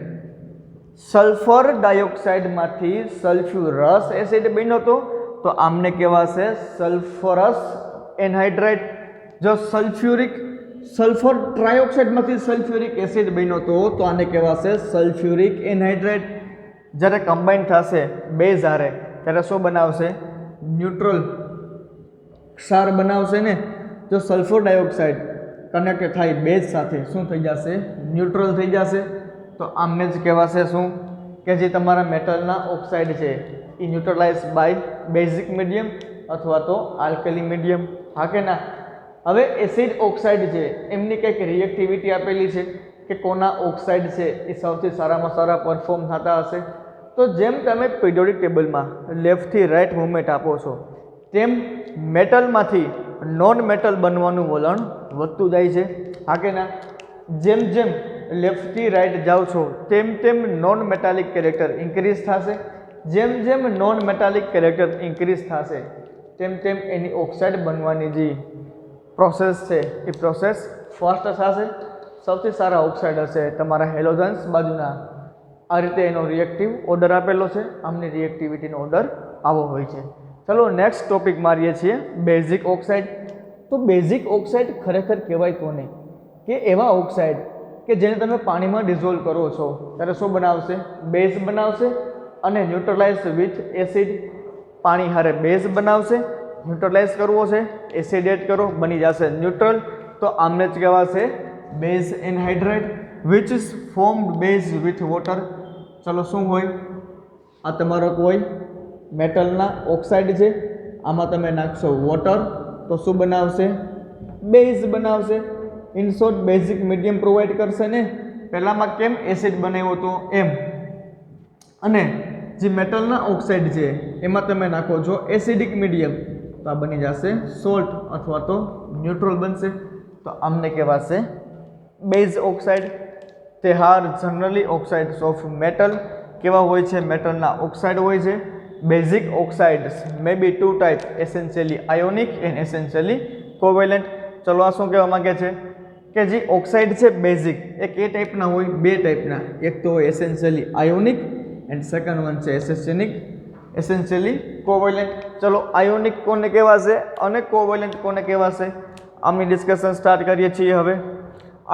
સલ્ફર ડાયોક્સાઇડમાંથી સલ્ફ્યુરસ એસિડ બન્યો હતો તો આમને કહેવાશે સલ્ફરસ એનહાઇડ્રાઇડ. જો સલ્ફર ટ્રાયોક્સાઇડમાંથી સલ્ફ્યુરિક એસિડ બન્યો હતો તો આને કહેવાશે સલ્ફ્યુરિક એનહાઇડ્રાઇડ. જ્યારે કમ્બાઈન થશે બેઝ હારે ત્યારે શું બનાવશે? ન્યુટ્રલ ક્ષાર બનાવશે ને. જો સલ્ફર ડાયોક્સાઇડ કનેક્ટ થાય બેઝ સાથે શું થઈ જશે? ન્યુટ્રલ થઈ જશે. તો આમને જ કહેવાશે શું? કે જે તમારા મેટલના ઓક્સાઇડ છે એ ન્યુટ્રલાઇઝ બાય બેઝિક મીડિયમ અથવા તો આલ્કેલી મીડિયમ. હા કે ના? હવે એસિડ ઓક્સાઇડ છે એમની કંઈક રિએક્ટિવિટી આપેલી છે કે કોના ઓક્સાઇડ છે એ સૌથી સારામાં સારા પરફોર્મ થતા હશે. તો જેમ તમે પિરિયોડિક ટેબલમાં લેફ્ટથી રાઇટ મૂવમેન્ટ આપો છો તેમ મેટલમાંથી નોન મેટલ બનવાનું વલણ વધતું જાય છે. હા કે ના? જેમ જેમ લેફ્ટથી રાઇટ જાઓ છો તેમ તેમ નોન મેટાલિક કેરેક્ટર ઇન્ક્રીઝ થશે. જેમ જેમ નોન મેટાલિક કેરેક્ટર ઇન્ક્રીઝ થશે તેમ તેમ એની ઓક્સાઇડ બનવાની જે પ્રોસેસ છે એ પ્રોસેસ ફાસ્ટ થશે. સૌથી સારા ઓક્સાઇડ હશે તમારા હેલોજન્સ બાજુના. આ રીતે એનો રિએક્ટિવ ઓર્ડર આપેલો છે. આમની રિએક્ટિવિટીનો ઓર્ડર આવો હોય છે. ચલો નેક્સ્ટ ટોપિક મારીએ છીએ બેઝિક ઓક્સાઇડ. તો બેઝિક ઓક્સાઇડ ખરેખર કહેવાય કોને? કે એવા ઓક્સાઇડ કે જેને તમે પાણીમાં ડિઝોલ્વ કરો છો ત્યારે શું બનાવશે? બેઝ બનાવશે. અને ન્યુટ્રલાઇઝ વિથ એસિડ પાણી હારે બેઝ બનાવશે. ન્યુટ્રલાઇઝ કરવો છે, એસિડ એડ કરો, બની જશે ન્યુટ્રલ. તો આમને જ કહેવાશે base anhydride which is formed base with water. ચલો શું હોય? આ તમારો કોઈ મેટલના ઓક્સાઇડ છે, આમાં તમે નાખશો વોટર તો શું બનાવશે? બેઝ બનાવશે. In short basic medium provide કરશે ને. પહેલામાં કેમ એસિડ બનાવ્યો હતો એમ. અને જે મેટલના ઓક્સાઇડ છે એમાં તમે નાખો છો એસિડિક મીડિયમ તો આ બની જશે સોલ્ટ અથવા તો ન્યુટ્રલ બનશે. તો આમને કહેવાશે બેઝ ઓક્સાઇડ. તે હાર જનરલી ઓક્સાઇડ્સ ઓફ મેટલ કેવા હોય છે? મેટલના ઓક્સાઇડ હોય છે. Basic oxides may be two type, essentially ionic and essentially covalent. ચલો આ શું કહેવા માંગે છે કે જે ઓક્સાઇડ છે બેઝિક એ કે ટાઈપના હોય? બે ટાઈપના. એક તો હોય essentially ionic and second one છે એસેન્શિયલી કોવેલેન્ટ. ચલો આયોનિક કોને કહેવાશે અને કોવેલેન્ટ કોને કહેવાશે આમની ડિસ્કશન સ્ટાર્ટ કરીએ છીએ. હવે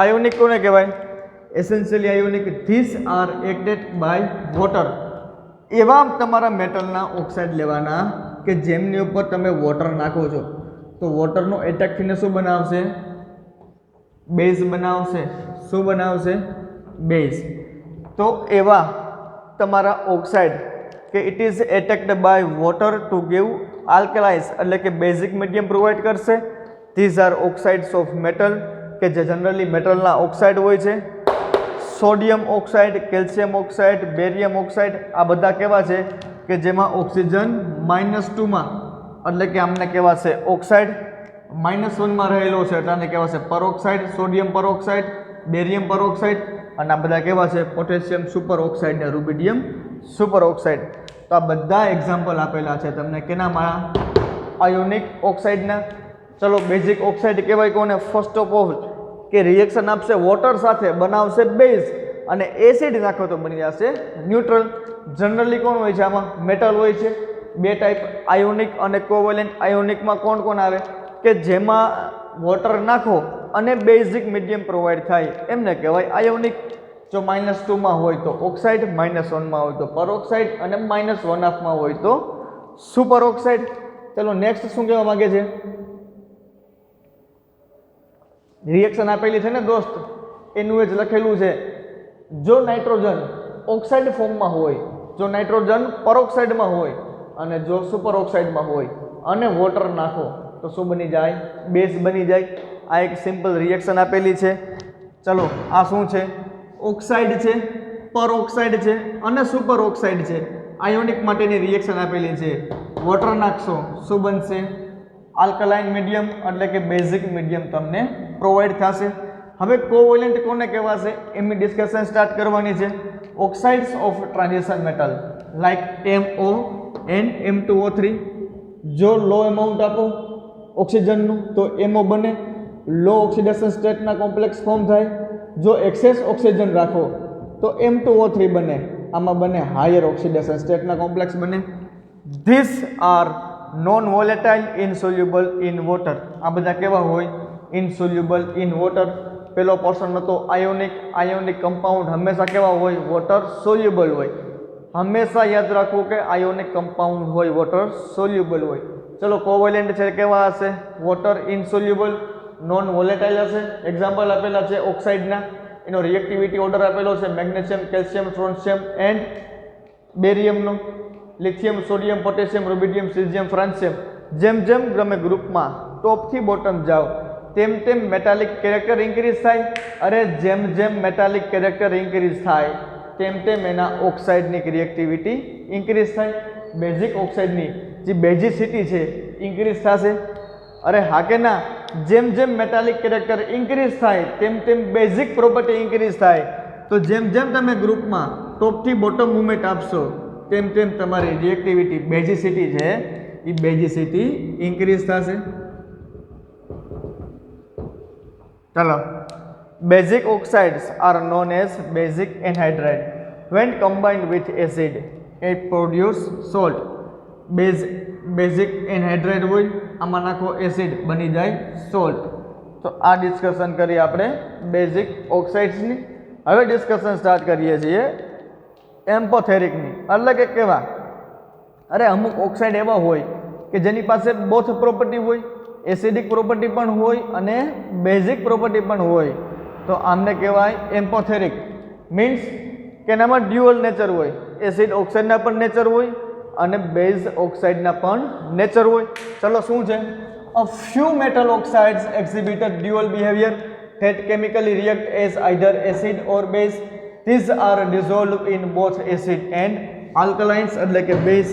આયોનિક કોને કહેવાય? Essentially ionic, these are acted by water. એવા તમારા મેટલના ઓક્સાઇડ લેવાના કે જેમની ઉપર તમે વોટર નાખો છો તો વોટરનો એટેક થઈને શું બનાવશે? બેઝ બનાવશે. શું બનાવશે? બેઝ. તો એવા તમારા ઓક્સાઇડ કે it is attacked by water to give alkalis એટલે કે બેઝિક મીડિયમ પ્રોવાઈડ કરશે. These are oxides of metal કે જે જનરલી મેટલના ઓક્સાઇડ હોય છે. Sodium oxide, calcium oxide, barium oxide આ બધા કેવા છે કે જેમાં ઓક્સિજન -2માં એટલે કે આમને કહેવાશે ઓક્સાઇડ, -1માં રહેલો છે એટલે આને કહેવાશે પરોક્સાઇડ, સોડિયમ પરોક્સાઇડ, બેરિયમ પરોક્સાઇડ અને આ બધા કેવા છે? પોટેશિયમ સુપર ઓક્સાઇડ ને રૂબિડિયમ સુપર ઓક્સાઇડ. તો આ બધા એક્ઝામ્પલ આપેલા છે તમને કેનામાં? આયોનિક ઓક્સાઇડના. ચલો બેઝિક ઓક્સાઇડ કહેવાય કોને? ફર્સ્ટ ઓફ ઓલ કે રિએક્શન આપશે વોટર સાથે બનાવશે બેઝ અને એસિડ નાખો તો બની જશે ન્યુટ્રલ. જનરલી કોણ હોય છે આમાં? મેટલ હોય છે. બે ટાઈપ, આયોનિક અને કોવેલેન્ટ. આયોનિકમાં કોણ કોણ આવે કે જેમાં વોટર નાખો અને બેઝિક મીડિયમ પ્રોવાઈડ થાય એમને કહેવાય આયોનિક. જો -2માં હોય તો ઓક્સાઇડ, -1માં હોય તો પરોક્સાઇડ અને -1/2માં હોય તો સુપર ઓક્સાઇડ. ચલો નેક્સ્ટ શું કહેવા માંગે છે? રિએક્શન આપેલી છે ને દોસ્ત, એનું જ લખેલું છે. જો નાઇટ્રોજન ઓક્સાઇડ ફોર્મમાં હોય, જો નાઇટ્રોજન પરોક્સાઇડમાં હોય અને જો સુપર ઓક્સાઇડમાં હોય અને વોટર નાખો તો શું બની જાય? બેઝ બની જાય. આ એક સિમ્પલ રિએક્શન આપેલી છે. ચલો આ શું છે? ઓક્સાઇડ છે, પરોક્સાઇડ છે અને સુપર ઓક્સાઇડ છે. આયોનિક માટેની રિએક્શન આપેલી છે. વોટર નાખશો શું બનશે? આલ્કલાઇન મીડિયમ એટલે કે બેઝિક મીડિયમ તમને પ્રોવાઈડ થશે. હવે કોવેલેન્ટ કોને કહેવાશે એમની ડિસ્કશન સ્ટાર્ટ કરવાની છે. Oxides of transition metal like MO and M2O3. જો લો એમાઉન્ટ આપો ઓક્સિજનનું તો MO બને, લો ઓક્સિડેશન સ્ટેટના કોમ્પ્લેક્સ ફોર્મ થાય. જો એક્સેસ ઓક્સિજન રાખો તો M2O3 બને, આમાં બને હાયર ઓક્સિડેશન સ્ટેટના કોમ્પ્લેક્સ બને. This are non volatile insoluble in water. આ બધા કેવા હોય? Insoluble in water. પેલો પોર્શન હતો આયોનિક. આયોનિક કમ્પાઉન્ડ હંમેશા કેવા હોય? વોટર સોલ્યુબલ હોય. હંમેશા યાદ રાખવું કે આયોનિક કમ્પાઉન્ડ હોય વોટર સોલ્યુબલ હોય. ચલો કોવેલેન્ટ છે કેવા હશે? વોટર ઇનસોલ્યુબલ, નોન વોલેટાઇલ હશે. એક્ઝામ્પલ આપેલા છે ઓક્સાઇડના. એનો રિએક્ટિવિટી ઓર્ડર આપેલો છે મેગ્નેશિયમ, કેલ્શિયમ, સ્ટ્રોન્શિયમ એન્ડ બેરિયમનો. Lithium, sodium, potassium, rubidium, caesium, francium. જેમ જેમ તમે ગ્રુપમાં ટોપથી બોટમ જાઓ તેમ તેમ મેટાલિક કેરેક્ટર ઇન્ક્રીઝ થાય. અરે જેમ જેમ મેટાલિક કેરેક્ટર ઇન્ક્રીઝ થાય તેમ તેમ એના ઓક્સાઇડની રિએક્ટિવિટી ઇન્ક્રીઝ થાય. બેઝિક ઓક્સાઇડની જે બેઝિસિટી છે ઇન્ક્રીઝ થશે. અરે હા કે ના? જેમ જેમ મેટાલિક કેરેક્ટર ઇન્ક્રીઝ થાય તેમ તેમ બેઝિક પ્રોપર્ટી ઇન્ક્રીઝ થાય. તો જેમ જેમ તમે ગ્રુપમાં ટોપથી બોટમ મુવમેન્ટ આપશો તેમ તેમ તમારી રિએક્ટિવિટી બેઝિસિટી છે એ બેઝિસિટી ઇન્ક્રીઝ થશે. ચલો basic oxides are non as basic anhydride. When combined with acid it produce salt. Basic anhydride હોય, આમાં નાખો એસિડ બની જાય સોલ્ટ. તો આ ડિસ્કશન કરી આપણે બેઝિક ઓક્સાઇડ્સની. હવે ડિસ્કશન સ્ટાર્ટ કરીએ છીએ એમ્પોથેરિકની. એટલે કે કેવા? અરે અમુક ઓક્સાઇડ એવા હોય કે જેની પાસે બોથ પ્રોપર્ટી હોય, એસિડિક પ્રોપર્ટી પણ હોય અને બેઝિક પ્રોપર્ટી પણ હોય. તો આમને કહેવાય એમ્પોથેરિક. મીન્સ કે એનામાં ડ્યુઅલ નેચર હોય. એસિડ ઓક્સાઇડના પણ નેચર હોય અને બેઝ ઓક્સાઇડના પણ નેચર હોય. ચલો શું છે? A few metal oxides exhibit a dual behavior that chemically react as either acid or base. These are dissolved in both acid and alkalines એટલે કે base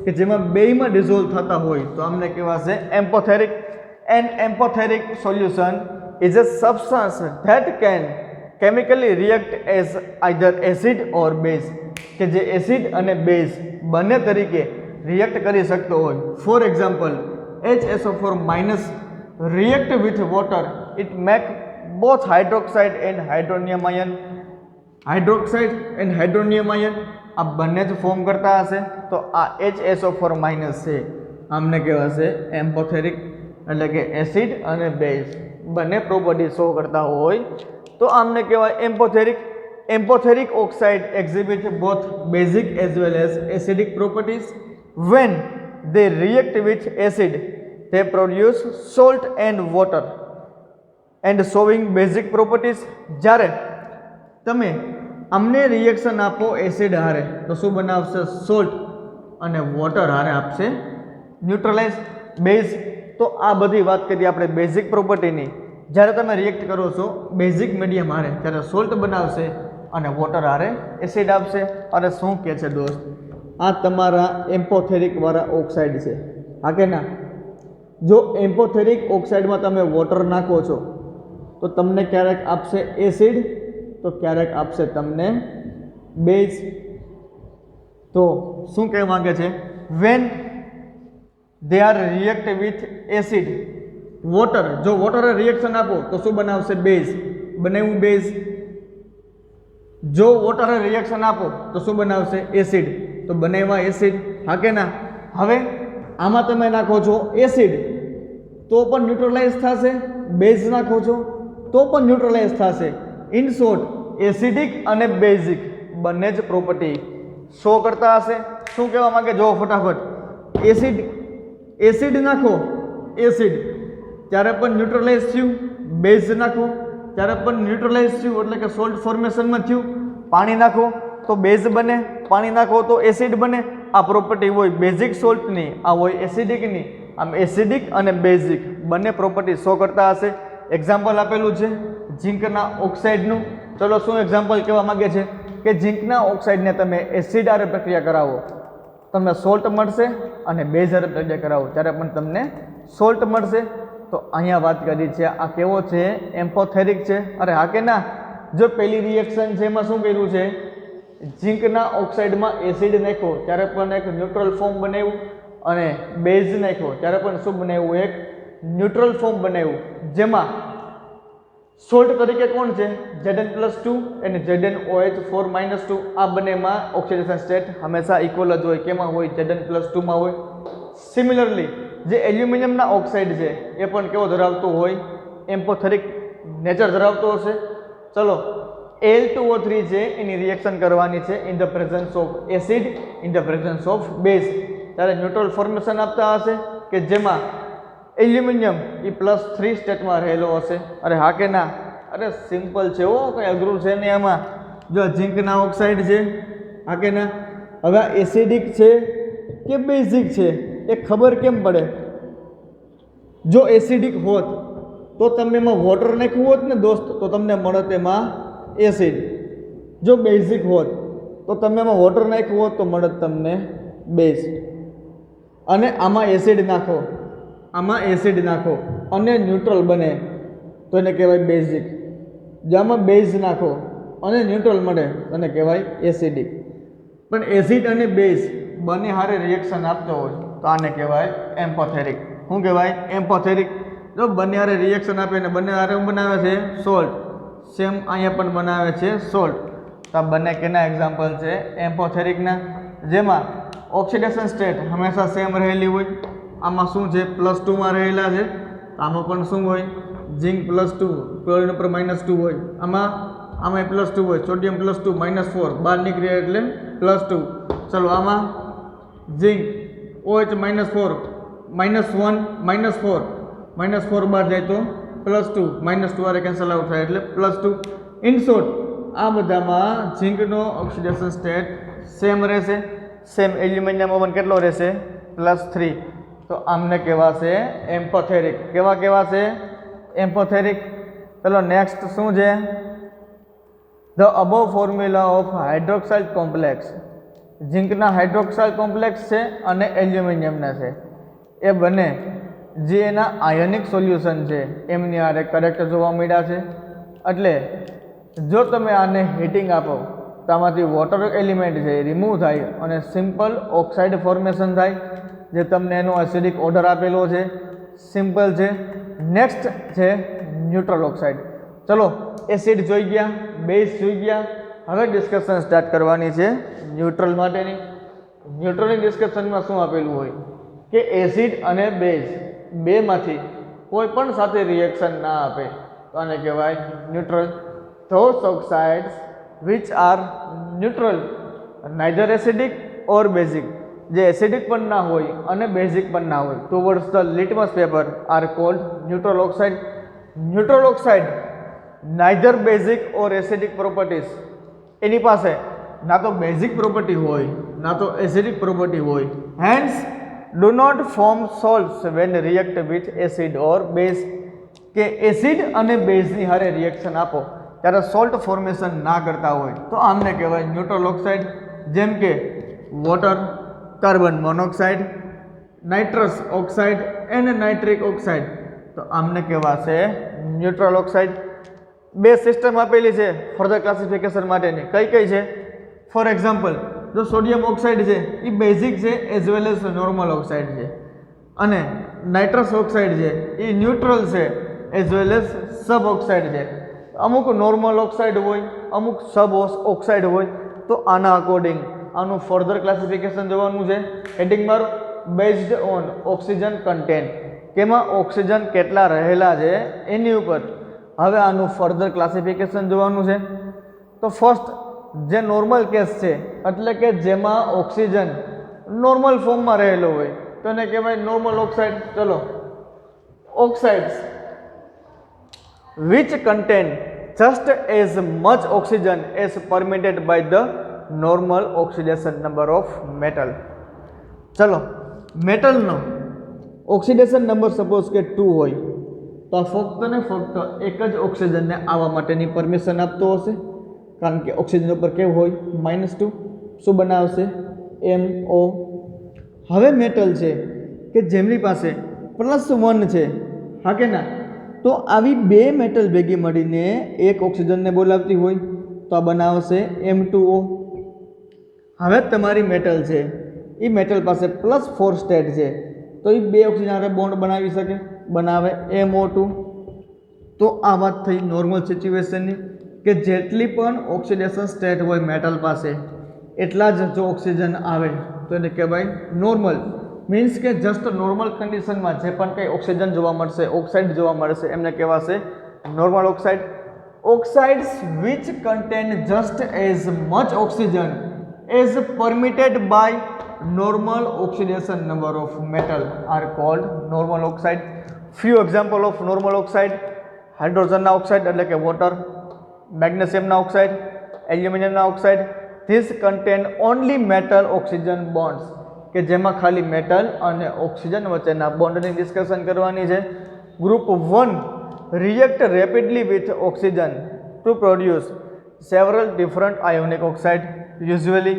કે જેમાં બેયમાં ડિઝોલ્વ થતા હોય તો આમને કહેવાશે એમ્પોથેરિક. An empathetic solution is a substance that can chemically react as either acid or base કે જે એસિડ અને બેઝ બંને તરીકે રિએક્ટ કરી શકતો હોય. For example, HSO4 minus react with water, it make both hydroxide and hydronium ion. Hydroxide and hydronium ion આ બંને જ ફોર્મ કરતા હશે તો આ HSO4 માઇનસ છે આમને કહેવાશે એમ્પોથેરિક, એટલે કે એસિડ અને બેઝ બંને પ્રોપર્ટી શો કરતા હોય તો આમને કહેવાય એમ્પોથેરિક. એમ્પોથેરિક oxide exhibit both basic as well as acidic properties. When they react with acid, they produce salt and water and showing basic properties. જ્યારે તમે અમને રિએક્શન આપો એસિડ હારે તો શું બનાવશે? સોલ્ટ, અને વોટર હારે આપશે ન્યુટ્રલાઇઝ બેઝ. તો આ બધી વાત કરીએ આપણે બેઝિક પ્રોપર્ટીની. જ્યારે તમે રિએક્ટ કરો છો બેઝિક મીડિયમ હારે ત્યારે સોલ્ટ બનાવશે અને વોટર હારે એસિડ આપશે. અને શું કહે છે દોસ્ત, આ તમારા એમ્પોથેરિક વાળા ઓક્સાઇડ છે, હા કે ના? જો એમ્પોથેરિક ઓક્સાઇડમાં તમે વોટર નાખો છો તો તમને ક્યારેક આપશે એસિડ તો ક્યારેક આપશે તમને બેઝ. તો શું કહેવા માંગે છે? When they are react with acid water, જો વોટર રિએક્શન આપો તો શું બનાવશે? બેઝ. બનાવ્યું બેઝ. જો વોટર રિએક્શન આપો તો શું બનાવશે? એસિડ. તો બનાવ્યા એસિડ, હા કે ના? હવે આમાં તમે નાખો છો એસિડ તો પણ ન્યુટ્રલાઇઝ થશે, બેઝ નાખો છો તો પણ ન્યુટ્રલાઇઝ થશે. ઇન શોર્ટ, એસિડિક અને બેઝિક બંને જ પ્રોપર્ટી શો કરતા હશે. શું કહેવા માંગે જો ફટાફટ? એસિડ નાખો એસિડ ત્યારે પણ ન્યુટ્રલાઇઝ થયું, બેઝ નાખો ત્યારે પણ ન્યુટ્રલાઇઝ થયું, એટલે કે સોલ્ટ ફોર્મેશનમાં થયું. પાણી નાખો તો બેઝ બને, પાણી નાખો તો એસિડ બને. આ પ્રોપર્ટી હોય બેઝિક સોલ્ટની, આ હોય એસિડિકની. આમ એસિડિક અને બેઝિક બંને પ્રોપર્ટી શો કરતા હશે. એક્ઝામ્પલ આપેલું છે ઝીંકના ઓક્સાઇડનું. ચલો શું એક્ઝામ્પલ કહેવા માંગે છે કે ઝીંકના ઓક્સાઇડને તમે એસિડ હારે પ્રક્રિયા કરાવો તમને સોલ્ટ મળશે, અને બેઝ હારે પ્રક્રિયા કરાવો ત્યારે પણ તમને સોલ્ટ મળશે. તો અહીંયા વાત કરી છે આ કેવો છે? એમ્પોથેરિક છે. અરે હા કે ના? જો પહેલી રિએક્શન છે એમાં શું કર્યું છે? ઝીંકના ઓક્સાઇડમાં એસિડ નાખ્યો ત્યારે પણ એક ન્યુટ્રલ ફોર્મ બનાવ્યું, અને બેઝ નાખ્યો ત્યારે પણ શું બનાવ્યું? એક ન્યુટ્રલ ફોર્મ બનાવ્યું. જેમાં સોલ્ટ તરીકે કોણ છે? Zn+2 અને ZnOH4-2. આ બંનેમાં ઓક્સિડેશન સ્ટેટ હંમેશા ઇક્વલ જ હોય. કેમાં હોય? Zn+2 માં હોય. સિમિલરલી જે એલ્યુમિનિયમના ઓક્સાઇડ છે એ પણ કેવો ધરાવતો હોય? એમ્પોથેરિક નેચર ધરાવતો હશે. ચલો Al2O3 છે એની રિએક્શન કરવાની છે in the presence of acid, in the presence of base. ત્યારે ન્યુટ્રલ ફોર્મેશન આપતા હશે કે જેમાં એલ્યુમિનિયમ એ +3 સ્ટેટમાં રહેલો હશે. અરે હા કે ના? અરે સિમ્પલ છે હો, કંઈ અઘરું છે નહીં આમાં. જો ઝીંકના ઓક્સાઇડ છે, હા કે ના? હવે આ એસિડિક છે કે બેઝિક છે એ ખબર કેમ પડે? જો એસિડિક હોત તો તમે એમાં વોટર નાખ્યું હોત ને દોસ્ત તો તમને મળત એમાં એસિડ. જો બેઝિક હોત તો તમે એમાં વોટર નાખ્યું હોત તો મળત તમને બેઝ. અને આમાં એસિડ નાખો, આમાં એસિડ નાખો અને ન્યુટ્રલ બને તો એને કહેવાય બેઝિક. જો આમાં બેઝ નાખો અને ન્યુટ્રલ મળે તો એને કહેવાય એસિડિક. પણ એસિડ અને બેઝ બંને હારે રિએક્શન આપતો હોય તો આને કહેવાય એમ્પોથેરિક. શું કહેવાય? એમ્પોથેરિક. જો બંને હારે રિએક્શન આપે ને બંને હારે બનાવે છે સોલ્ટ, સેમ અહીંયા પણ બનાવે છે સોલ્ટ. તો આ બંને કેના એક્ઝામ્પલ છે? એમ્પોથેરિકના. જેમાં ઓક્સિડેશન સ્ટેટ હંમેશા સેમ રહેલી હોય. આમાં શું છે? +2 માં રહેલા છે. આમાં પણ શું હોય? ઝીંક +2, ક્લોરીન ઉપર -2 હોય. આમાં +2 હોય, સોડિયમ +2, -4 બહાર નીકળે એટલે +2. ચલો આમાં ઝીંક OH -4, -1, -4 બહાર જાય તો +2, -2 વારે કેન્સલ આઉટ થાય એટલે +2. ઇન શોર્ટ આ બધામાં ઝીંકનો ઓક્સિડેશન સ્ટેટ સેમ રહેશે. સેમ એલ્યુમિનિયમ પણ કેટલો રહેશે? +3. તો આમને કહેવાશે એમ્પોથેરિક. કહેવાશે એમ્પોથેરિક. ચલો નેક્સ્ટ શું છે? The above formula of hydroxide complex. ઝીંકના હાઇડ્રોક્સાઇડ કોમ્પ્લેક્સ છે અને એલ્યુમિનિયમના છે. એ બંને જે એના આયોનિક સોલ્યુશન છે એમની આરે કરેક્ટ જોવા મળ્યા છે. એટલે જો તમે આને હીટિંગ આપો તો આમાંથી વોટર એલિમેન્ટ છે એ રિમૂવ થાય અને સિમ્પલ ઓક્સાઇડ ફોર્મેશન થાય, જે તમને એનો એસિડિક ઓર્ડર આપેલો છે, સિમ્પલ છે. નેક્સ્ટ છે ન્યુટ્રલ ઓક્સાઇડ. ચલો એસિડ જોઈ ગયા, બેઝ જોઈ ગયા, હવે ડિસ્કશન સ્ટાર્ટ કરવાની છે ન્યુટ્રલ માટેની. ન્યુટ્રલની ડિસ્કશનમાં શું આપેલું હોય કે એસિડ અને બેઝ બેમાંથી કોઈ પણ સાથે રિએક્શન ના આપે તો આને કહેવાય neutral. Those oxides which are neutral neither acidic or basic, જે એસિડિક પણ ના હોય અને બેઝિક પણ ના હોય, towards the litmus paper are called neutral oxide. Neutral oxide neither basic or acidic properties, એની પાસે ના તો બેઝિક પ્રોપર્ટી હોય ના તો એસિડિક પ્રોપર્ટી હોય, hence do not form salts when react with acid or base, કે એસિડ અને બેઝની હારે રિએક્શન આપો ત્યારે સોલ્ટ ફોર્મેશન ના કરતા હોય તો આમને કહેવાય ન્યુટ્રલ ઓક્સાઇડ. જેમ કે water, carbon monoxide, nitrous oxide and nitric oxide, તો આમને કહેવાશે ન્યુટ્રલ ઓક્સાઇડ. બે સિસ્ટમ આપેલી છે ફર્ધર ક્લાસિફિકેશન માટેની. કઈ કઈ છે? ફોર એક્ઝામ્પલ, જો સોડિયમ ઓક્સાઇડ છે એ બેઝિક છે as well as normal oxide છે, અને નાઇટ્રસ ઓક્સાઇડ છે એ ન્યુટ્રલ છે એઝ વેલ એઝ સબ ઓક્સાઇડ છે. અમુક નોર્મલ ઓક્સાઇડ હોય, અમુક સબ ઓક્સાઇડ હોય, તો આના અકોર્ડિંગ આનું ફર્ધર ક્લાસિફિકેશન જોવાનું છે. હેડિંગ મારો બેઝડ ઓન ઓક્સિજન કન્ટેન્ટ, કેમાં ઓક્સિજન કેટલા રહેલા છે એની ઉપર હવે આનું ફર્ધર ક્લાસિફિકેશન જોવાનું છે. તો ફર્સ્ટ જે નોર્મલ કેસ છે એટલે કે જેમાં ઓક્સિજન નોર્મલ ફોર્મમાં રહેલો હોય તો એને કહેવાય નોર્મલ ઓક્સાઇડ. ચલો, ઓક્સાઇડ્સ which contain just as much oxygen as permitted by the normal oxidation number of metal. ચલો, મેટલનો ઓક્સિડેશન નંબર સપોઝ કે 2 હોય તો ફક્ત ને ફક્ત એક જ ઓક્સિજનને આવવા માટેની પરમિશન આપતો હશે, કારણ કે ઓક્સિજન ઉપર કેવું હોય -2. શું બનાવશે? MO. હવે મેટલ છે કે જેમની પાસે +1 છે, હા કે ના, તો આવી બે મેટલ ભેગી મળીને એક ઓક્સિજનને બોલાવતી હોય તો આ બનાવશે M2O. હવે તમારી મેટલ છે એ મેટલ પાસે +4 સ્ટેટ છે તો એ બે ઓક્સિજન હારે બોન્ડ બનાવી શકે, બનાવે MO2. તો આ વાત થઈ નોર્મલ સિચ્યુએશનની કે જેટલી પણ ઓક્સિડેશન સ્ટેટ હોય મેટલ પાસે એટલા જ જો ઓક્સિજન આવે તો એને કહેવાય નોર્મલ. મીન્સ કે જસ્ટ નોર્મલ કન્ડિશનમાં જે પણ કંઈ ઓક્સિજન જોવા મળશે, ઓક્સાઇડ જોવા મળશે, એમને કહેવાશે normal oxide. Oxides which contain just as much oxygen as permitted by normal oxidation number of metal are called normal oxide. Few example of normal oxide: hydrogen na oxide એટલે કે water, magnesium na oxide, aluminum na oxide. These contain only metal oxygen bonds, કે જેમાં ખાલી મેટલ અને ઓક્સિજન વચ્ચેના બોન્ડની ડિસ્કશન કરવાની છે. Group 1 react rapidly with oxygen to produce several different ionic oxide, usually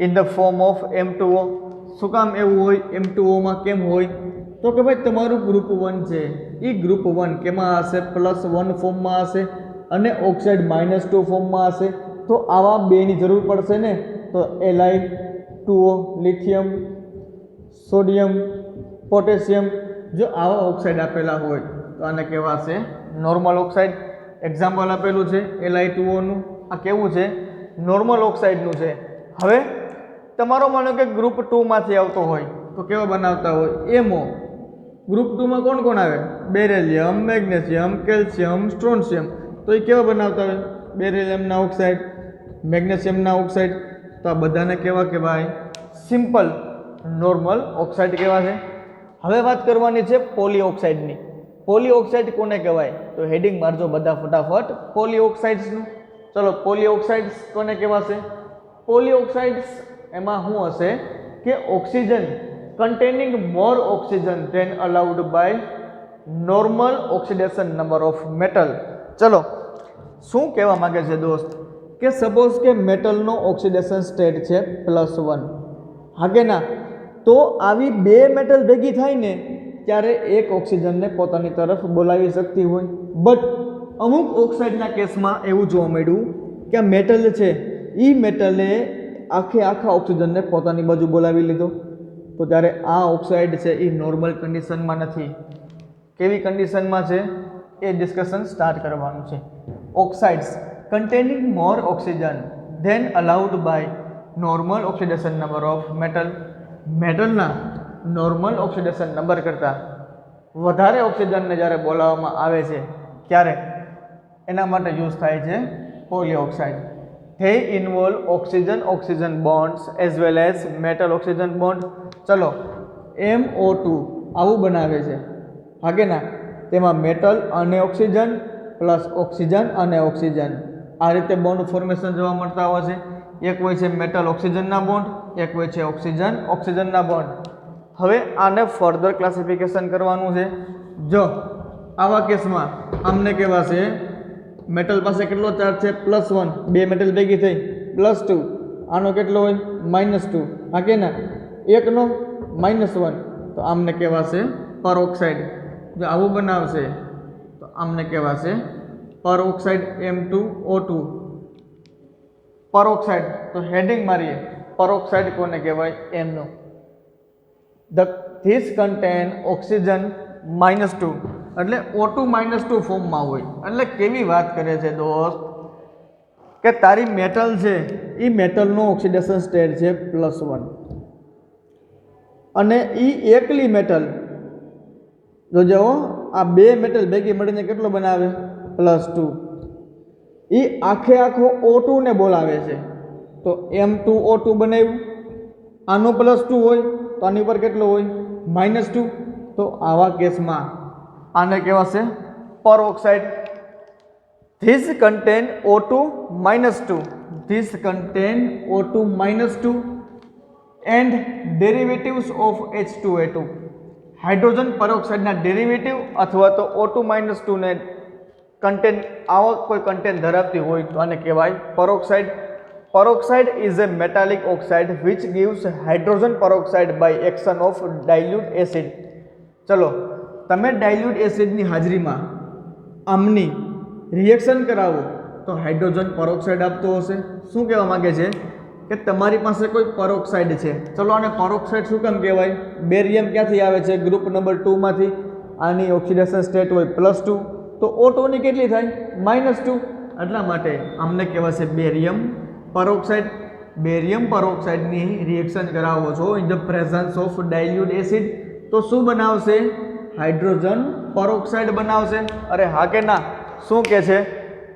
in the form of M2O. શું કામ એવું હોય? M2O માં કેમ હોય? તો કે ભાઈ તમારું ગ્રુપ 1 છે એ ગ્રુપ 1 કેમાં હશે? +1 ફોર્મમાં હશે અને ઓક્સાઇડ -2 ફોર્મમાં હશે. તો આવા બેની જરૂર પડશે ને, તો Li2O, લિથિયમ, સોડિયમ, પોટેશિયમ, જો આવા ઓક્સાઇડ આપેલા હોય તો આને કહેવાશે નોર્મલ ઓક્સાઇડ. એક્ઝામ્પલ આપેલું છે Li2O નું. આ કેવું છે? નોર્મલ ઓક્સાઇડનું છે. હવે તમારો માનો કે ગ્રુપ 2 માંથી આવતો હોય તો કેવા બનાવતા હોય? MO. ગ્રુપ 2 માં કોણ કોણ આવે? Beryllium, magnesium, calcium, strontium. તો એ કેવા બનાવતા હોય? બેરિલિયમના ઓક્સાઇડ, મેગ્નેશિયમના ઓક્સાઇડ. તો આ બધાને કેવા કહેવાય? સિમ્પલ નોર્મલ ઓક્સાઇડ કહેવાશે. હવે વાત કરવાની છે પોલી ઓક્સાઇડની. પોલી ઓક્સાઇડ કોને કહેવાય? તો હેડિંગ મારજો બધા ફટાફટ પોલી ઓક્સાઇડ્સનું. ચલો, પોલી ઓક્સાઇડ્સ કોને કહેવાશે? પોલી ઓક્સાઇડ્સ એમાં શું હશે કે oxygen containing more oxygen than allowed by normal oxidation number of metal. ચલો, શું કહેવા માંગે છે દોસ્ત કે સપોઝ કે મેટલનો ઓક્સિડેશન સ્ટેટ છે +1, હા કે ના, તો આવી બે મેટલ ભેગી થાય ને ત્યારે એક ઓક્સિજનને પોતાની તરફ બોલાવી શકતી હોય. બટ અમુક ઓક્સાઇડના કેસમાં એવું જોવા મળ્યું કે આ મેટલ છે એ મેટલને આખા ઓક્સિજનને પોતાની બાજુ બોલાવી લીધો. તો ત્યારે આ ઓક્સાઇડ છે એ નોર્મલ કન્ડિશનમાં નથી. કેવી કન્ડિશનમાં છે એ ડિસ્કશન સ્ટાર્ટ કરવાનું છે. Oxides containing more oxygen than allowed by normal oxidation number of metal. મેટલના નોર્મલ ઓક્સિડેશન નંબર કરતાં વધારે ઓક્સિજનને જ્યારે બોલાવવામાં આવે છે ત્યારે એના માટે યુઝ થાય છે પોલિઓક્સાઇડ. they involve oxygen bonds as well as metal oxygen bond. ચલો MO2 આવું બનાવે છે હા કે ના. તેમાં મેટલ અને ઓક્સિજન પ્લસ ઓક્સિજન અને ઓક્સિજન આ રીતે બોન્ડ ફોર્મેશન જોવા મળતા હોય છે. એક હોય છે મેટલ ઓક્સિજનના બોન્ડ, એક હોય છે ઓક્સિજન ઓક્સિજનના બોન્ડ. હવે આને ફર્ધર ક્લાસિફિકેશન કરવાનું છે. જો આવા કેસમાં આમને કહેવાશે મેટલ પાસે કેટલો ચાર્જ છે +1, બે મેટલ ભેગી થઈ +2, આનો કેટલો હોય -2 હા કે ના. એકનો -1 તો આમને કહેવાશે પરઓક્સાઇડ. જો આવું બનાવશે તો આમને કહેવાશે પરઓક્સાઇડ M2O2 પરઓક્સાઇડ. તો હેડિંગ મારીએ પરઓક્સાઇડ કોને કહેવાય એમનું. ધીસ કન્ટેન ઓક્સિજન -2 એટલે O2 -2 ફોર્મમાં હોય. એટલે કેવી વાત કરે છે દોસ્ત કે તારી મેટલ છે એ મેટલનો ઓક્સિડેશન સ્ટેટ છે +1 અને એ એકલી મેટલ જોજો આ બે મેટલ ભેગી મળીને કેટલો બનાવે +2. એ આખો O2 ને બોલાવે છે તો M2O2 બનાવ્યું. આનો +2 હોય તો આની ઉપર કેટલો હોય -2. તો આવા કેસમાં આને કહેવાશે peroxide. This contain O2 -2 this contain O2 -2 and derivatives of H2A2. Hydrogen પરઓક્સાઇડના ડેરિવેટિવ અથવા તો O2 -2 ને કન્ટેન આવા કોઈ કન્ટેન ધરાવતી હોય તો આને કહેવાય પરઓક્સાઇડ. Peroxide is a metallic oxide which gives hydrogen peroxide by action of dilute acid. ચલો તમે ડાયલ્યુટ એસિડની હાજરીમાં આમની રિએક્શન કરાવો તો હાઇડ્રોજન પેરોક્સાઇડ આપતો હશે. શું કહેવા માંગે છે કે તમારી પાસે કોઈ પેરોક્સાઇડ છે. ચલો આને પેરોક્સાઇડ શું કેમ કહેવાય? બેરિયમ ક્યાંથી આવે છે? ગ્રુપ નંબર 2 માંથી. આની ઓક્સિડેશન સ્ટેટ હોય +2 તો O2 ની કેટલી થાય -2. એટલા માટે આમને કહેવાશે બેરિયમ પેરોક્સાઇડ. બેરિયમ પેરોક્સાઇડની રિએક્શન કરાવો છો in the presence of dilute acid તો શું બનાવશે? હાઇડ્રોજન પેરોક્સાઇડ બનાવશે. અરે હા કે ના? શું કહે છે?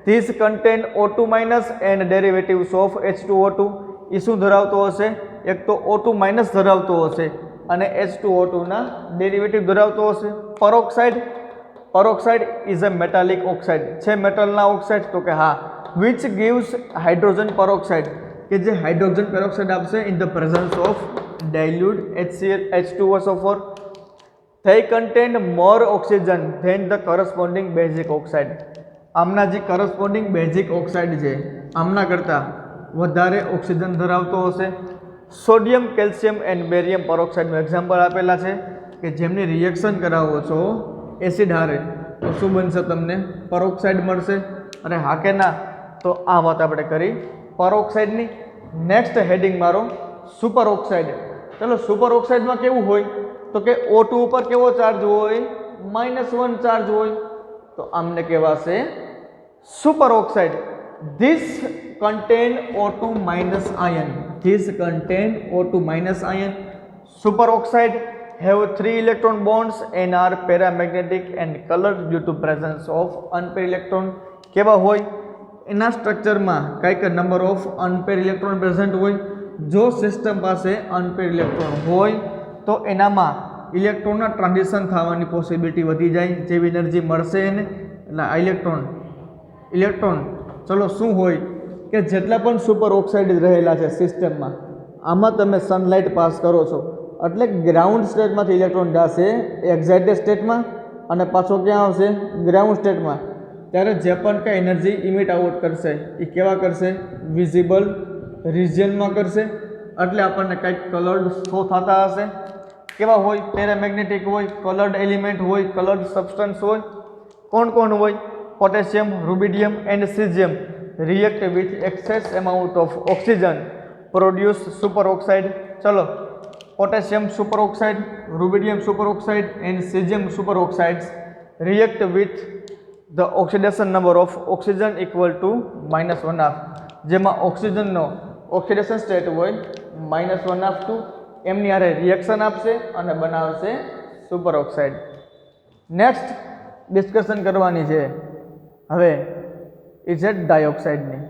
This contain O2- and derivatives of H2O2. એ શું ધરાવતો હશે? એક તો O2- ધરાવતો હશે અને H2O2 ના ડેરિવેટિવ ધરાવતો હશે. Peroxide is a metallic oxide. છે મેટલના ઓક્સાઇડ? તો કે હા. which gives hydrogen peroxide કે જે હાઇડ્રોજન પેરોક્સાઇડ આપશે in the presence of dilute HCl H2SO4. they contain more oxygen than the corresponding basic oxide. આમના જે corresponding basic oxide છે આમના કરતાં વધારે ઓક્સિજન ધરાવતો હશે. સોડિયમ કેલ્શિયમ એન્ડ બેરિયમ પેરોક્સાઇડનું એક્ઝામ્પલ આપેલા છે કે જેમની રિએક્શન કરાવો છો એસિડ હારે તો શું બનશે? તમને પેરોક્સાઇડ મળશે. અરે હા કે ના? તો આ વાત આપણે કરી પેરોક્સાઇડની. નેક્સ્ટ હેડિંગ મારો સુપર ઓક્સાઇડ. ચલો સુપર ઓક્સાઇડમાં કેવું હોય તો કે O2 ઉપર કેવો ચાર્જ હોય? -1 ચાર્જ હોય. તો આમને કહેવાશે super oxide. This contain O2- ion. This contain O2- ion. Super oxide have 3 electron bonds and are paramagnetic and colored due to presence of unpaired electron. કેવા હોય? એના સ્ટ્રક્ચરમાં કંઈક નંબર ઓફ અનપેર ઇલેક્ટ્રોન પ્રેઝન્ટ હોય. જો સિસ્ટમ પાસે અનપેર ઇલેક્ટ્રોન હોય તો એનામાં ઇલેક્ટ્રોનના ટ્રાન્ઝિશન થવાની પોસિબિલિટી વધી જાય. જેવી એનર્જી મળશે એને એટલે આ ઇલેક્ટ્રોન ચલો શું હોય કે જેટલા પણ સુપર ઓક્સાઇડ રહેલા છે સિસ્ટમમાં આમાં તમે સનલાઇટ પાસ કરો છો એટલે ગ્રાઉન્ડ સ્ટેટમાંથી ઇલેક્ટ્રોન જશે એક્સાઇટેડ સ્ટેટમાં અને પાછો ક્યાં આવશે? ગ્રાઉન્ડ સ્ટેટમાં. ત્યારે જે પણ કંઈ એનર્જી ઇમિટ આઉટ કરશે એ કેવા કરશે? વિઝિબલ રિજિયનમાં કરશે. એટલે આપણને કંઈક કલર્ડ શો થતા હશે. કેવા હોય? પેરામેગ્નેટિક હોય, કલર્ડ એલિમેન્ટ હોય, કલર્ડ સબસ્ટન્સ હોય. કોણ હોય? Potassium, rubidium and caesium. react with excess amount of oxygen produce superoxide. चलो potassium superoxide, rubidium superoxide and cesium superoxides react with the oxidation number of oxygen equal to -1/2 જેમાં ઓક્સિજનનો ઓક્સિડેશન સ્ટેટ હોય -1/2 એમની હારે રિએક્શન આપશે અને બનાવશે સુપર ઓક્સાઇડ. નેક્સ્ટ ડિસ્કશન કરવાની છે હવે એ છે ડાયોક્સાઇડની.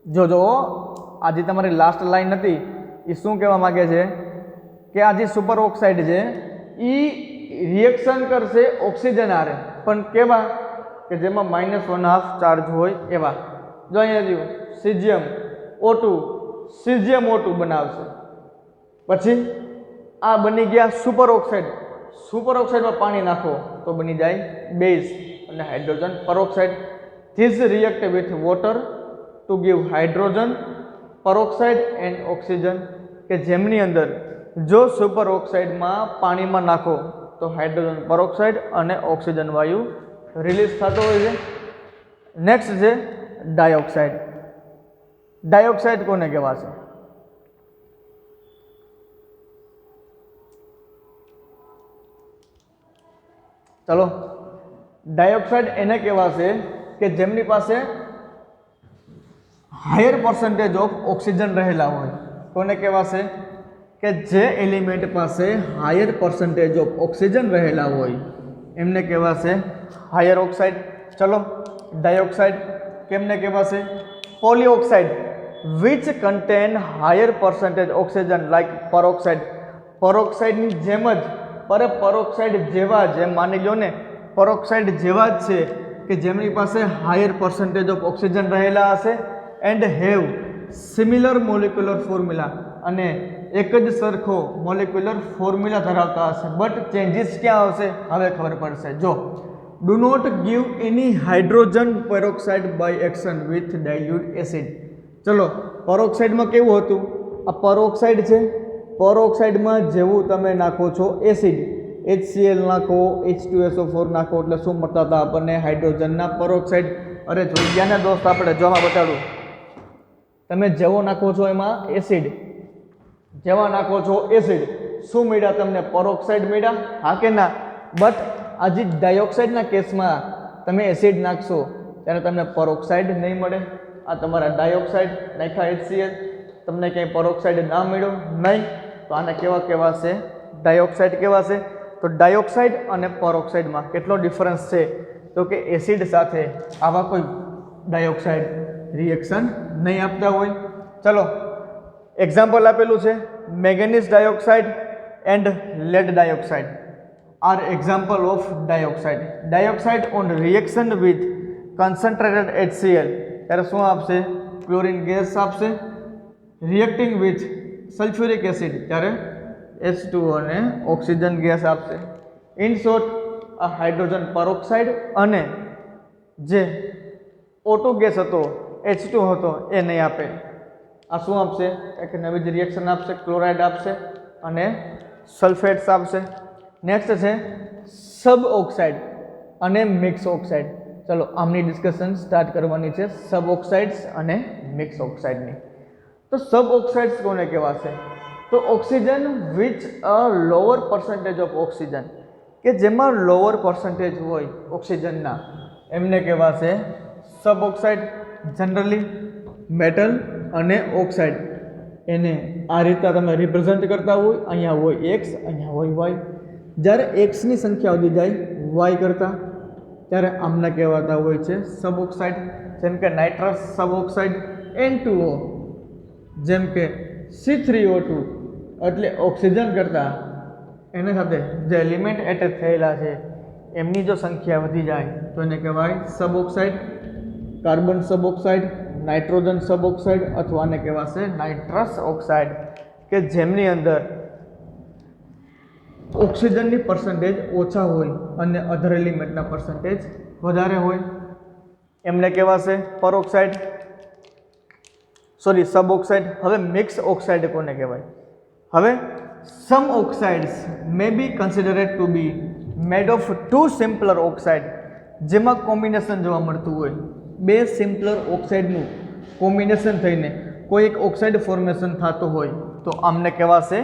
જો આજે તમારી લાસ્ટ લાઈન હતી એ શું કહેવા માગે છે કે આ જે સુપર ઓક્સાઇડ છે એ રિએક્શન કરશે ઓક્સિજન હારે, પણ કેવા કે જેમાં -1/2 ચાર્જ હોય એવા. જો અહીંયા જોયું સીઝિયમ O2 સીઝિયમ O2 બનાવશે. પછી આ બની ગયા સુપર ઓક્સાઇડ. સુપર ઓક્સાઇડમાં પાણી નાખો તો બની જાય બેઝ અને hydrogen peroxide. This react with water to give hydrogen peroxide and oxygen, કે જેમની અંદર જો સુપર ઓક્સાઇડમાં પાણીમાં નાખો તો હાઇડ્રોજન પેરોક્સાઇડ અને ઓક્સિજન વાયુ રિલીઝ થતો હોય છે. નેક્સ્ટ છે ડાયોક્સાઇડ. ડાયોક્સાઇડ કોને કહેવાશે? ચલો ડાયોક્સાઇડ એને કહેવાશે કે જેમની પાસે હાયર પર્સન્ટેજ ઓફ ઓક્સિજન રહેલા હોય. કોને કહેવાશે? કે જે એલિમેન્ટ પાસે હાયર પર્સન્ટેજ ઓફ ઓક્સિજન રહેલા હોય એમને કહેવાશે હાયર ઓક્સાઇડ. ચલો ડાયોક્સાઇડ કેમને કહેવાશે? Polyoxide which contain higher percentage oxygen like peroxide. પેરોક્સાઇડની જેમ જ પેરોક્સાઇડ જેવા જ એમ માની લો ને પેરોક્સાઇડ જેવા જ છે કે જેમની પાસે હાયર પર્સન્ટેજ ઓફ ઓક્સિજન રહેલા હશે and have similar molecular formula, અને એક જ સરખો મોલિક્યુલર ફોર્મ્યુલા ધરાવતા હશે. બટ ચેન્જીસ ક્યાં આવશે હવે ખબર પડશે. જો do not give any hydrogen peroxide by action with dilute acid. ચલો પેરોક્સાઇડમાં કેવું હતું? આ પેરોક્સાઇડ છે, પેરોક્સાઇડમાં જેવું તમે નાખો છો એસિડ, HCl નાખો, H2SO4 નાખો એટલે શું મળતા હતા આપણને? હાઇડ્રોજનના પેરોક્સાઇડ. અરે જોઈ ગયા ને દોસ્ત, આપણે જોવા બતાડું. તમે જેવો નાખો છો એમાં એસિડ, જેવા નાખો છો એસિડ, શું મળ્યા તમને? પેરોક્સાઇડ મળ્યા, હા કે ના? બટ આજે ડાયોક્સાઇડના કેસમાં તમે એસિડ નાખશો ત્યારે તમને પેરોક્સાઇડ નહીં મળે. આ તમારા ડાયોક્સાઇડ નાખ્યા HCl, તમને ક્યાંય પેરોક્સાઇડ ના મળ્યો નહીં, તો આને કેવા કહેવાશે? ડાયોક્સાઇડ કહેવાશે. તો ડાયોક્સાઇડ અને પેરોક્સાઇડમાં કેટલો ડિફરન્સ છે? તો કે એસિડ સાથે આવા કોઈ ડાયોક્સાઇડ રિએક્શન નહીં આપતા હોય. ચલો એક્ઝામ્પલ આપેલું છે manganese dioxide and lead dioxide are example of dioxide. Dioxide on reaction with concentrated HCl ત્યારે શું આપશે? ક્લોરિન ગેસ આપશે. રિએક્ટિંગ વિથ સલ્ફ્યુરિક એસિડ ત્યારે H2O અને ઓક્સિજન ગેસ આપશે. ઇન શોર્ટ આ હાઇડ્રોજન પેરોક્સાઇડ અને જે O2 ગેસ હતો, H2 હતો એ નહીં આપે. આ શું આપશે? એક નવી જ રિએક્શન આપશે, ક્લોરાઇડ આપશે અને સલ્ફેટ્સ આપશે. નેક્સ્ટ છે સબ ઓક્સાઇડ અને મિક્સ ઓક્સાઇડ. ચલો આમની ડિસ્કશન સ્ટાર્ટ કરવાની છે, સબ ઓક્સાઇડ્સ અને મિક્સ ઓક્સાઇડની. તો સબ ઓક્સાઇડ્સ કોને કહેવાશે? તો oxygen which a lower percentage of oxygen, કે જેમાં લોઅર પર્સન્ટેજ હોય ઓક્સિજનના એમને કહેવાશે સબ ઓક્સાઇડ. જનરલી મેટલ અને ઓક્સાઇડ એને આ રીતે તમે રિપ્રેઝન્ટ કરતા હોય, અહીંયા હોય X, અહીંયા હોય Y. જ્યારે Xની સંખ્યા વધી જાય Y કરતાં ત્યારે આમના કહેવાતા હોય છે સબ ઓક્સાઇડ. જેમ કે નાઇટ્રસ સબ ઓક્સાઇડ, N2O, જેમ કે C3O2 એટલે ઓક્સિજન કરતાં એના સાથે જે એલિમેન્ટ એટેચ થયેલા છે એમની જો સંખ્યા વધી જાય તો એને કહેવાય સબ ઓક્સાઇડ. કાર્બન સબ ઓક્સાઇડ, નાઇટ્રોજન સબ ઓક્સાઇડ અથવા આને કહેવાશે નાઇટ્રસ ઓક્સાઇડ, કે જેમની અંદર ઓક્સિજનની પર્સન્ટેજ ઓછા હોય અને અધર એલિમેન્ટના પર્સન્ટેજ વધારે હોય એમને કહેવાશે પેરોક્સાઇડ, સોરી સબ ઓક્સાઇડ. હવે મિક્સ ઓક્સાઇડ કોને કહેવાય? હવે some oxides may be considered to be made of two simpler oxide, જેમાં કોમ્બિનેશન જોવા મળતું હોય. બે સિમ્પલર ઓક્સાઇડનું કોમ્બિનેશન થઈને કોઈ એક ઓક્સાઇડ ફોર્મેશન થતું હોય તો આમને કહેવાશે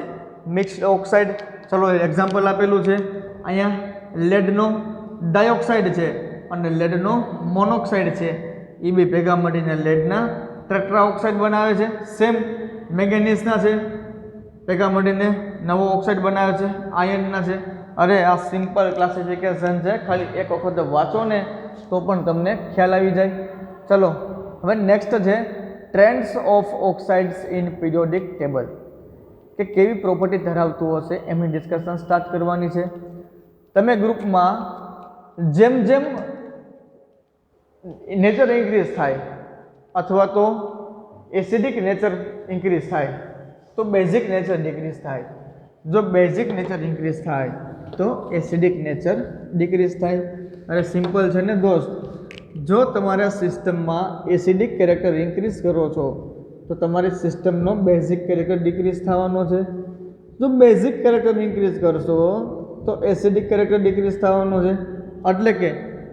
મિક્સ્ડ ઓક્સાઇડ. ચલો એક્ઝામ્પલ આપેલું છે અહીંયા લેડનો ડાયોક્સાઇડ છે અને લેડનો મોનોક્સાઇડ છે, એ બી ભેગા મળીને લેડના ટેટ્રા ઓક્સાઇડ બનાવે છે. સેમ મેંગેનીઝના છે, ભેગા મળીને નવો ઓક્સાઇડ બનાવે છે, આયર્નના છે. અરે આ સિમ્પલ ક્લાસિફિકેશન છે, ખાલી એક વખત વાંચો ને તો પણ તમને ખ્યાલ આવી જાય. ચલો હવે નેક્સ્ટ છે trends of oxides in periodic table, કે કેવી પ્રોપર્ટી ધરાવતું હશે એમની ડિસ્કશન સ્ટાર્ટ કરવાની છે. તમે ગ્રુપમાં જેમ જેમ નેચર ઇન્ક્રીઝ થાય અથવા તો એસિડિક નેચર ઇન્ક્રીઝ થાય તો બેઝિક નેચર ડિક્રીઝ થાય. જો બેઝિક નેચર ઇન્ક્રીઝ થાય તો એસિડિક નેચર ડિક્રીઝ થાય. અને સિમ્પલ છે ને દોસ્ત, જો તમારા સિસ્ટમમાં એસિડિક કેરેક્ટર ઇન્ક્રીઝ કરો છો તો તમારી સિસ્ટમનો બેઝિક કેરેક્ટર ડિક્રીઝ થવાનો છે. જો બેઝિક કેરેક્ટર ઇન્ક્રીઝ કરશો તો એસિડિક કેરેક્ટર ડિક્રીઝ થવાનો છે. એટલે કે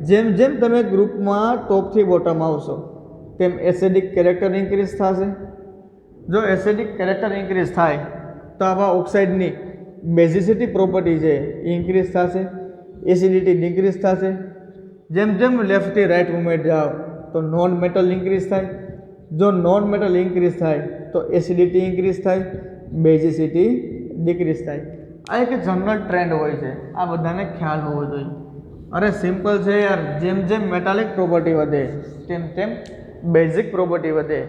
જેમ જેમ તમે ગ્રુપમાં ટોપથી બોટમ આવશો તેમ એસિડિક કેરેક્ટર ઇન્ક્રીઝ થશે. જો એસિડિક કેરેક્ટર ઇન્ક્રીઝ થાય તો આવા ઓક્સાઇડની બેઝિસિટી પ્રોપર્ટી છે એ ઇન્ક્રીઝ થશે, એસિડિટી ડિક્રીઝ થશે. જેમ જેમ લેફ્ટથી રાઇટ મૂવમેન્ટ જાઓ તો નોન મેટલ ઇન્ક્રીઝ થાય. જો નોન મેટલ ઇન્ક્રીઝ થાય તો એસિડિટી ઇન્ક્રીઝ થાય, બેઝિસિટી ડિક્રીઝ થાય. આ એક જનરલ ટ્રેન્ડ હોય છે, આ બધાને ખ્યાલ હોવો જોઈએ. અરે સિમ્પલ છે યાર, જેમ જેમ મેટાલિક પ્રોપર્ટી વધે તેમ તેમ બેઝિક પ્રોપર્ટી વધે,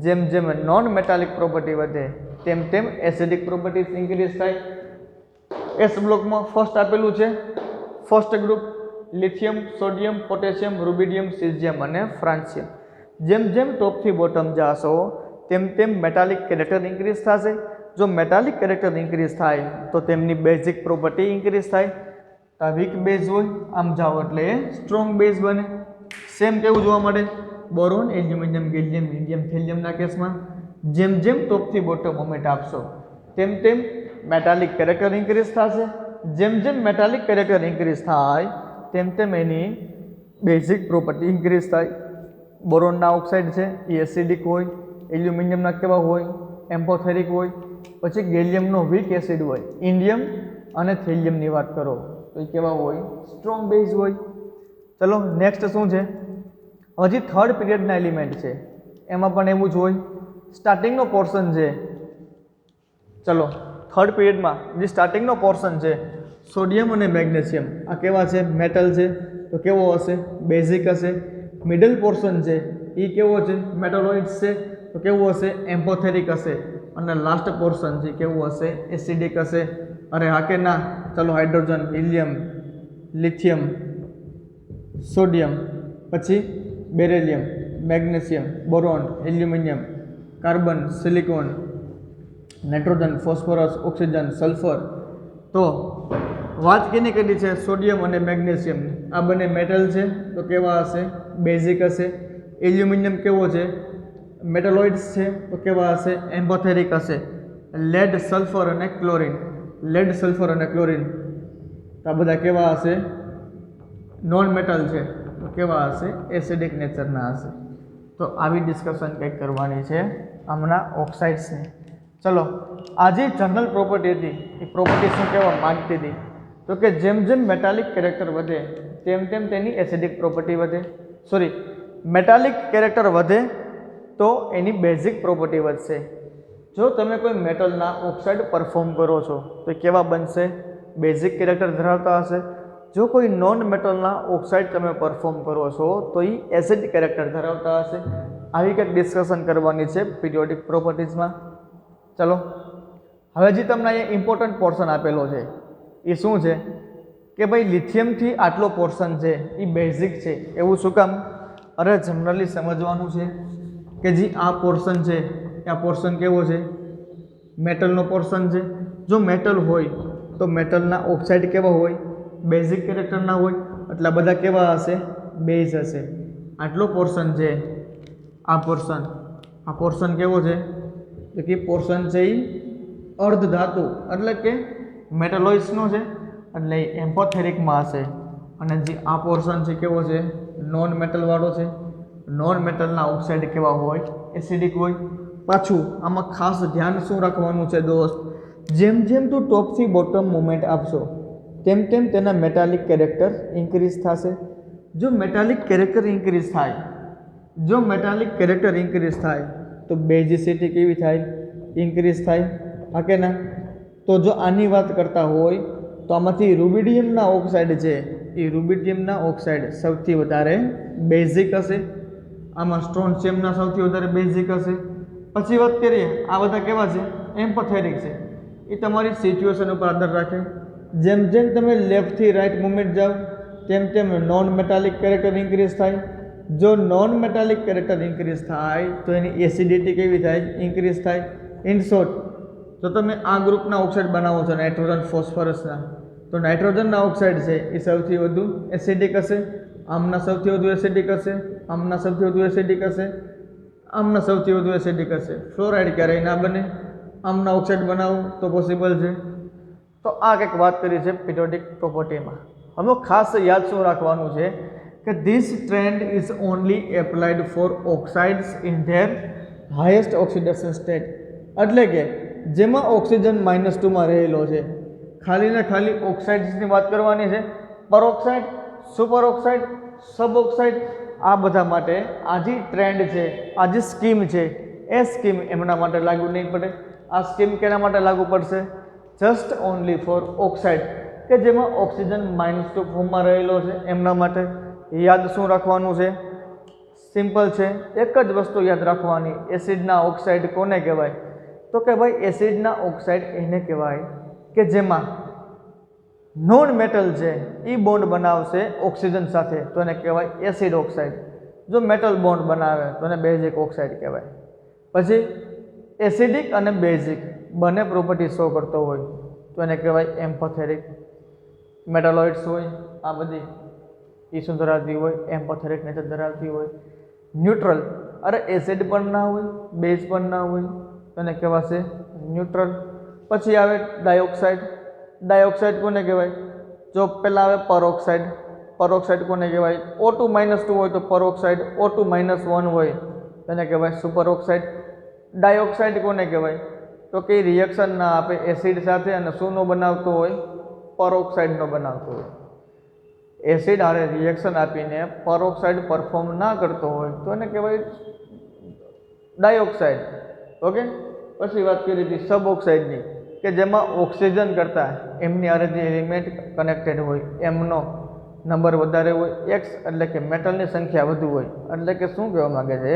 જેમ જેમ નોન મેટાલિક પ્રોપર્ટી વધે તેમ તેમ એસિડિક પ્રોપર્ટીઝ ઇન્ક્રીઝ થાય. એસ બ્લોકમાં ફર્સ્ટ આપેલું છે first group lithium, sodium, potassium, rubidium, caesium અને ફ્રાન્સિયમ. જેમ જેમ ટોપથી બોટમ જાશો તેમ તેમ મેટાલિક કેરેક્ટર ઇન્ક્રીઝ થશે. જો મેટાલિક કેરેક્ટર ઇન્ક્રીઝ થાય તો તેમની બેઝિક પ્રોપર્ટી ઇન્ક્રીઝ થાય. આ વીક બેઝ હોય, આમ જાઓ એટલે એ સ્ટ્રોંગ બેઝ બને. સેમ કેવું જોવા મળે બોરોન, એલ્યુમિનિયમ, ગેલિયમ, ઇન્ડિયમ, થેલિયમના કેસમાં. જેમ જેમ ટોપથી બોટમ મોમેન્ટ આપશો તેમ તેમ મેટાલિક કેરેક્ટર ઇન્ક્રીઝ થશે. જેમ જેમ મેટાલિક કેરેક્ટર ઇન્ક્રીઝ થાય તેમ તેમ એની બેઝિક પ્રોપર્ટી ઇન્ક્રીઝ થાય. બોરોનના ઓક્સાઇડ છે એ એસિડિક હોય, એલ્યુમિનિયમના કેવા હોય એમ્પોથેરિક હોય, પછી ગેલિયમનો વીક એસિડ હોય, ઇન્ડિયમ અને થેલિયમની વાત કરો તો એ કેવા હોય સ્ટ્રોંગ બેઝ હોય. ચલો નેક્સ્ટ શું છે, હજી થર્ડ પીરિયડના એલિમેન્ટ છે એમાં પણ એવું જ હોય. સ્ટાર્ટિંગનો પોર્શન છે, ચલો થર્ડ પીરિયડમાં જે સ્ટાર્ટિંગનો પોર્શન છે સોડિયમ અને મેગ્નેશિયમ, આ કેવા છે મેટલ છે તો કેવો હશે બેઝિક હશે. મિડલ પોર્શન છે એ કેવો છે મેટલોઇડ્સ છે તો કેવું હશે એમ્પોથેરિક હશે. અને લાસ્ટ પોર્શન છે કેવું હશે એસિડિક હશે. અરે હા કે ના, ચલો હાઇડ્રોજન, હિલિયમ, લિથિયમ, સોડિયમ, પછી beryllium, magnesium, boron, aluminium, carbon, silicon, nitrogen, phosphorus, oxygen, sulphur. તો વાત કેની કરી છે સોડિયમ અને મેગ્નેશિયમની. આ બંને મેટલ છે તો કેવા હશે બેઝિક હશે. એલ્યુમિનિયમ કેવો છે મેટલોઇડ્સ છે તો કેવા હશે એમ્પોથેરિક હશે. લેડ, સલ્ફર અને ક્લોરિન, લેડ, સલ્ફર અને ક્લોરિન આ બધા કેવા હશે નોન મેટલ છે તો કેવા હશે એસિડિક નેચરના હશે. તો આવી ડિસ્કશન કંઈક કરવાની છે હમણાં ઓક્સાઇડ્સની. ચલો આ જે જનરલ પ્રોપર્ટી હતી એ પ્રોપર્ટી શું કહેવા માંગતી હતી તો કે જેમ જેમ મેટાલિક કેરેક્ટર વધે તેમ તેમ તેની એસિડિક પ્રોપર્ટી વધે. સોરી, મેટાલિક કેરેક્ટર વધે તો એની બેઝિક પ્રોપર્ટી વધશે. જો તમે કોઈ મેટલના ઓક્સાઇડ પરફોર્મ કરો છો તો એ કેવા બનશે બેઝિક કેરેક્ટર ધરાવતા હશે. જો કોઈ નોન મેટલના ઓક્સાઇડ તમે પરફોર્મ કરો છો તો એ એસિડ કેરેક્ટર ધરાવતા હશે. આવી કંઈક ડિસ્કશન કરવાની છે પિરિયોડિક પ્રોપર્ટીઝમાં. ચલો હવે જે તમને અહીંયા ઇમ્પોર્ટન્ટ પોર્શન આપેલો છે એ શું છે કે ભાઈ લિથિયમથી આટલો પોર્શન છે એ બેઝિક છે. એવું શું કામ? અરે જનરલી સમજવાનું છે કે જે આ પોર્શન છે આ પોર્શન કેવો છે મેટલનો પોર્શન છે. જો મેટલ હોય તો મેટલના ઓક્સાઇડ કેવા હોય બેઝિક કેરેક્ટરના હોય, એટલે બધા કેવા હશે બેઝ હશે. આટલો પોર્શન છે આ પોર્શન કેવો છે તો કે પોર્શન છે એ અર્ધ ધાતુ એટલે કે મેટલોઇડ્સનો છે એટલે એ એમ્પોથેરિકમાં હશે. અને જે આ પોર્શન છે કેવો છે નોન મેટલવાળો છે નોન મેટલના ઓક્સાઇડ કેવા હોય? એસિડિક હોય. પાછું આમાં ખાસ ધ્યાન શું રાખવાનું છે દોસ્ત, જેમ જેમ તું ટોપથી બોટમ મુવમેન્ટ આપશો તેમ તેમ તેના મેટાલિક કેરેક્ટર ઇન્ક્રીઝ થશે. જો મેટાલિક કેરેક્ટર ઇન્ક્રીઝ થાય, જો મેટાલિક કેરેક્ટર ઇન્ક્રીઝ થાય તો બેઝિસિટી કેવી થાય? ઇન્ક્રીઝ થાય. હા કે ના? તો જો આની વાત કરતા હોય તો આમાંથી રૂબિડિયમના ઓક્સાઇડ છે એ રૂબિડિયમના ઓક્સાઇડ સૌથી વધારે બેઝિક હશે. આમાં સ્ટ્રોન્શિયમના સૌથી વધારે બેઝિક હશે. પછી વાત કરીએ આ બધા કેવા છે? એમ્પોથેરિક છે. એ તમારી સિચ્યુએશન ઉપર આધાર રાખે. જેમ જેમ તમે લેફ્ટથી રાઇટ મુવમેન્ટ જાઓ તેમ તેમ નોન મેટાલિક કેરેક્ટર ઇન્ક્રીઝ થાય. જો નોન મેટાલિક કેરેક્ટર ઇન્ક્રીઝ થાય તો એની એસિડિટી કેવી થાય? ઇન્ક્રીઝ થાય. ઇન શોર્ટ, જો તમે આ ગ્રુપના ઓક્સાઇડ બનાવો છો નાઇટ્રોજન ફોસ્ફરસના, તો નાઇટ્રોજનના ઓક્સાઇડ છે એ સૌથી વધુ એસિડિક હશે. આમના સૌથી વધુ એસિડિક હશે. આમના સૌથી વધુ એસિડિક હશે. આમના સૌથી વધુ એસિડિક હશે. ફ્લોરાઇડ ક્યારેય ના બને. આમના ઓક્સાઇડ બનાવવું તો પોસિબલ છે. તો આ કંઈક વાત કરી છે પિરિયોડિક પ્રોપર્ટીમાં. હવે ખાસ યાદ શું રાખવાનું છે કે this trend is only applied for oxides in their highest oxidation state. એટલે કે જેમાં ઓક્સિજન -2માં રહેલો છે, ખાલી ને ખાલી ઓક્સાઇડ્સની વાત કરવાની છે. પરઓક્સાઇડ, સુપર ઓક્સાઇડ, સબ ઓક્સાઇડ, આ બધા માટે આ જે ટ્રેન્ડ છે, આ જે સ્કીમ છે એ સ્કીમ એમના માટે લાગુ નહીં પડે. આ સ્કીમ કેના માટે લાગુ પડશે? જસ્ટ ઓનલી ફોર ઓક્સાઇડ કે જેમાં ઓક્સિજન -2 ફોર્મમાં રહેલો છે એમના માટે. યાદ શું રાખવાનું છે? સિમ્પલ છે, એક જ વસ્તુ યાદ રાખવાની. એસિડના ઓક્સાઇડ કોને કહેવાય? તો કે ભાઈ એસિડના ઓક્સાઇડ એને કહેવાય કે જેમાં નોન મેટલ છે એ બોન્ડ બનાવશે ઓક્સિજન સાથે, તો એને કહેવાય એસિડ ઓક્સાઇડ. જો મેટલ બોન્ડ બનાવે તો એને બેઝિક ઓક્સાઇડ કહેવાય. પછી એસિડિક અને બેઝિક બંને પ્રોપર્ટી શો કરતો હોય તો એને કહેવાય એમ્પોથેરિક. મેટાલોઇડ્સ હોય આ બધી એ શું ધરાવતી હોય? એમ્પોથેરિક નેચર ધરાવતી હોય. ન્યુટ્રલ, અરે એસિડ પણ ના હોય, બેઝ પણ ના હોય તો એને કહેવાશે ન્યુટ્રલ. પછી આવે ડાયોક્સાઇડ. ડાયોક્સાઇડ કોને કહેવાય? જો પહેલાં આવે પરઓક્સાઇડ. પરઓક્સાઇડ કોને કહેવાય? O2 -2 હોય તો પરઓક્સાઇડ, O2 -1 હોય તો એને કહેવાય સુપર ઓક્સાઇડ. ડાયોક્સાઇડ કોને કહેવાય? તો કે રિએક્શન ના આપે એસિડ સાથે અને શું નો બનાવતો હોય? પરઓક્સાઇડનો બનાવતો હોય. એસિડ હારે રિએક્શન આપીને પરઓક્સાઇડ પરફોર્મ ના કરતો હોય તો એને કહેવાય ડાયોક્સાઇડ. ઓકે. પછી વાત કરી હતી સબ ઓક્સાઇડની કે જેમાં ઓક્સિજન કરતાં એમની હારે જે એલિમેન્ટ કનેક્ટેડ હોય એમનો નંબર વધારે હોય. એક્સ એટલે કે મેટલની સંખ્યા વધુ હોય. એટલે કે શું કહેવા માગે છે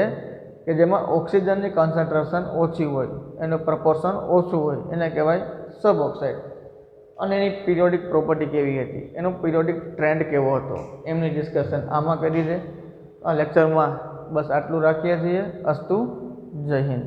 કે જેમાં ઓક્સિજનની કોન્સન્ટ્રેશન ઓછી હોય, એનું પ્રપોર્શન ઓછું હોય, એને કહેવાય સબ ઓક્સાઇડ. અને એની પિરિયોડિક પ્રોપર્ટી કેવી હતી, એનો પિરિયોડિક ટ્રેન્ડ કેવો હતો, એમની ડિસ્કશન આમાં કરી છે. આ લેક્ચરમાં બસ આટલું રાખીએ છીએ. અસ્તુ. જય હિન્દ.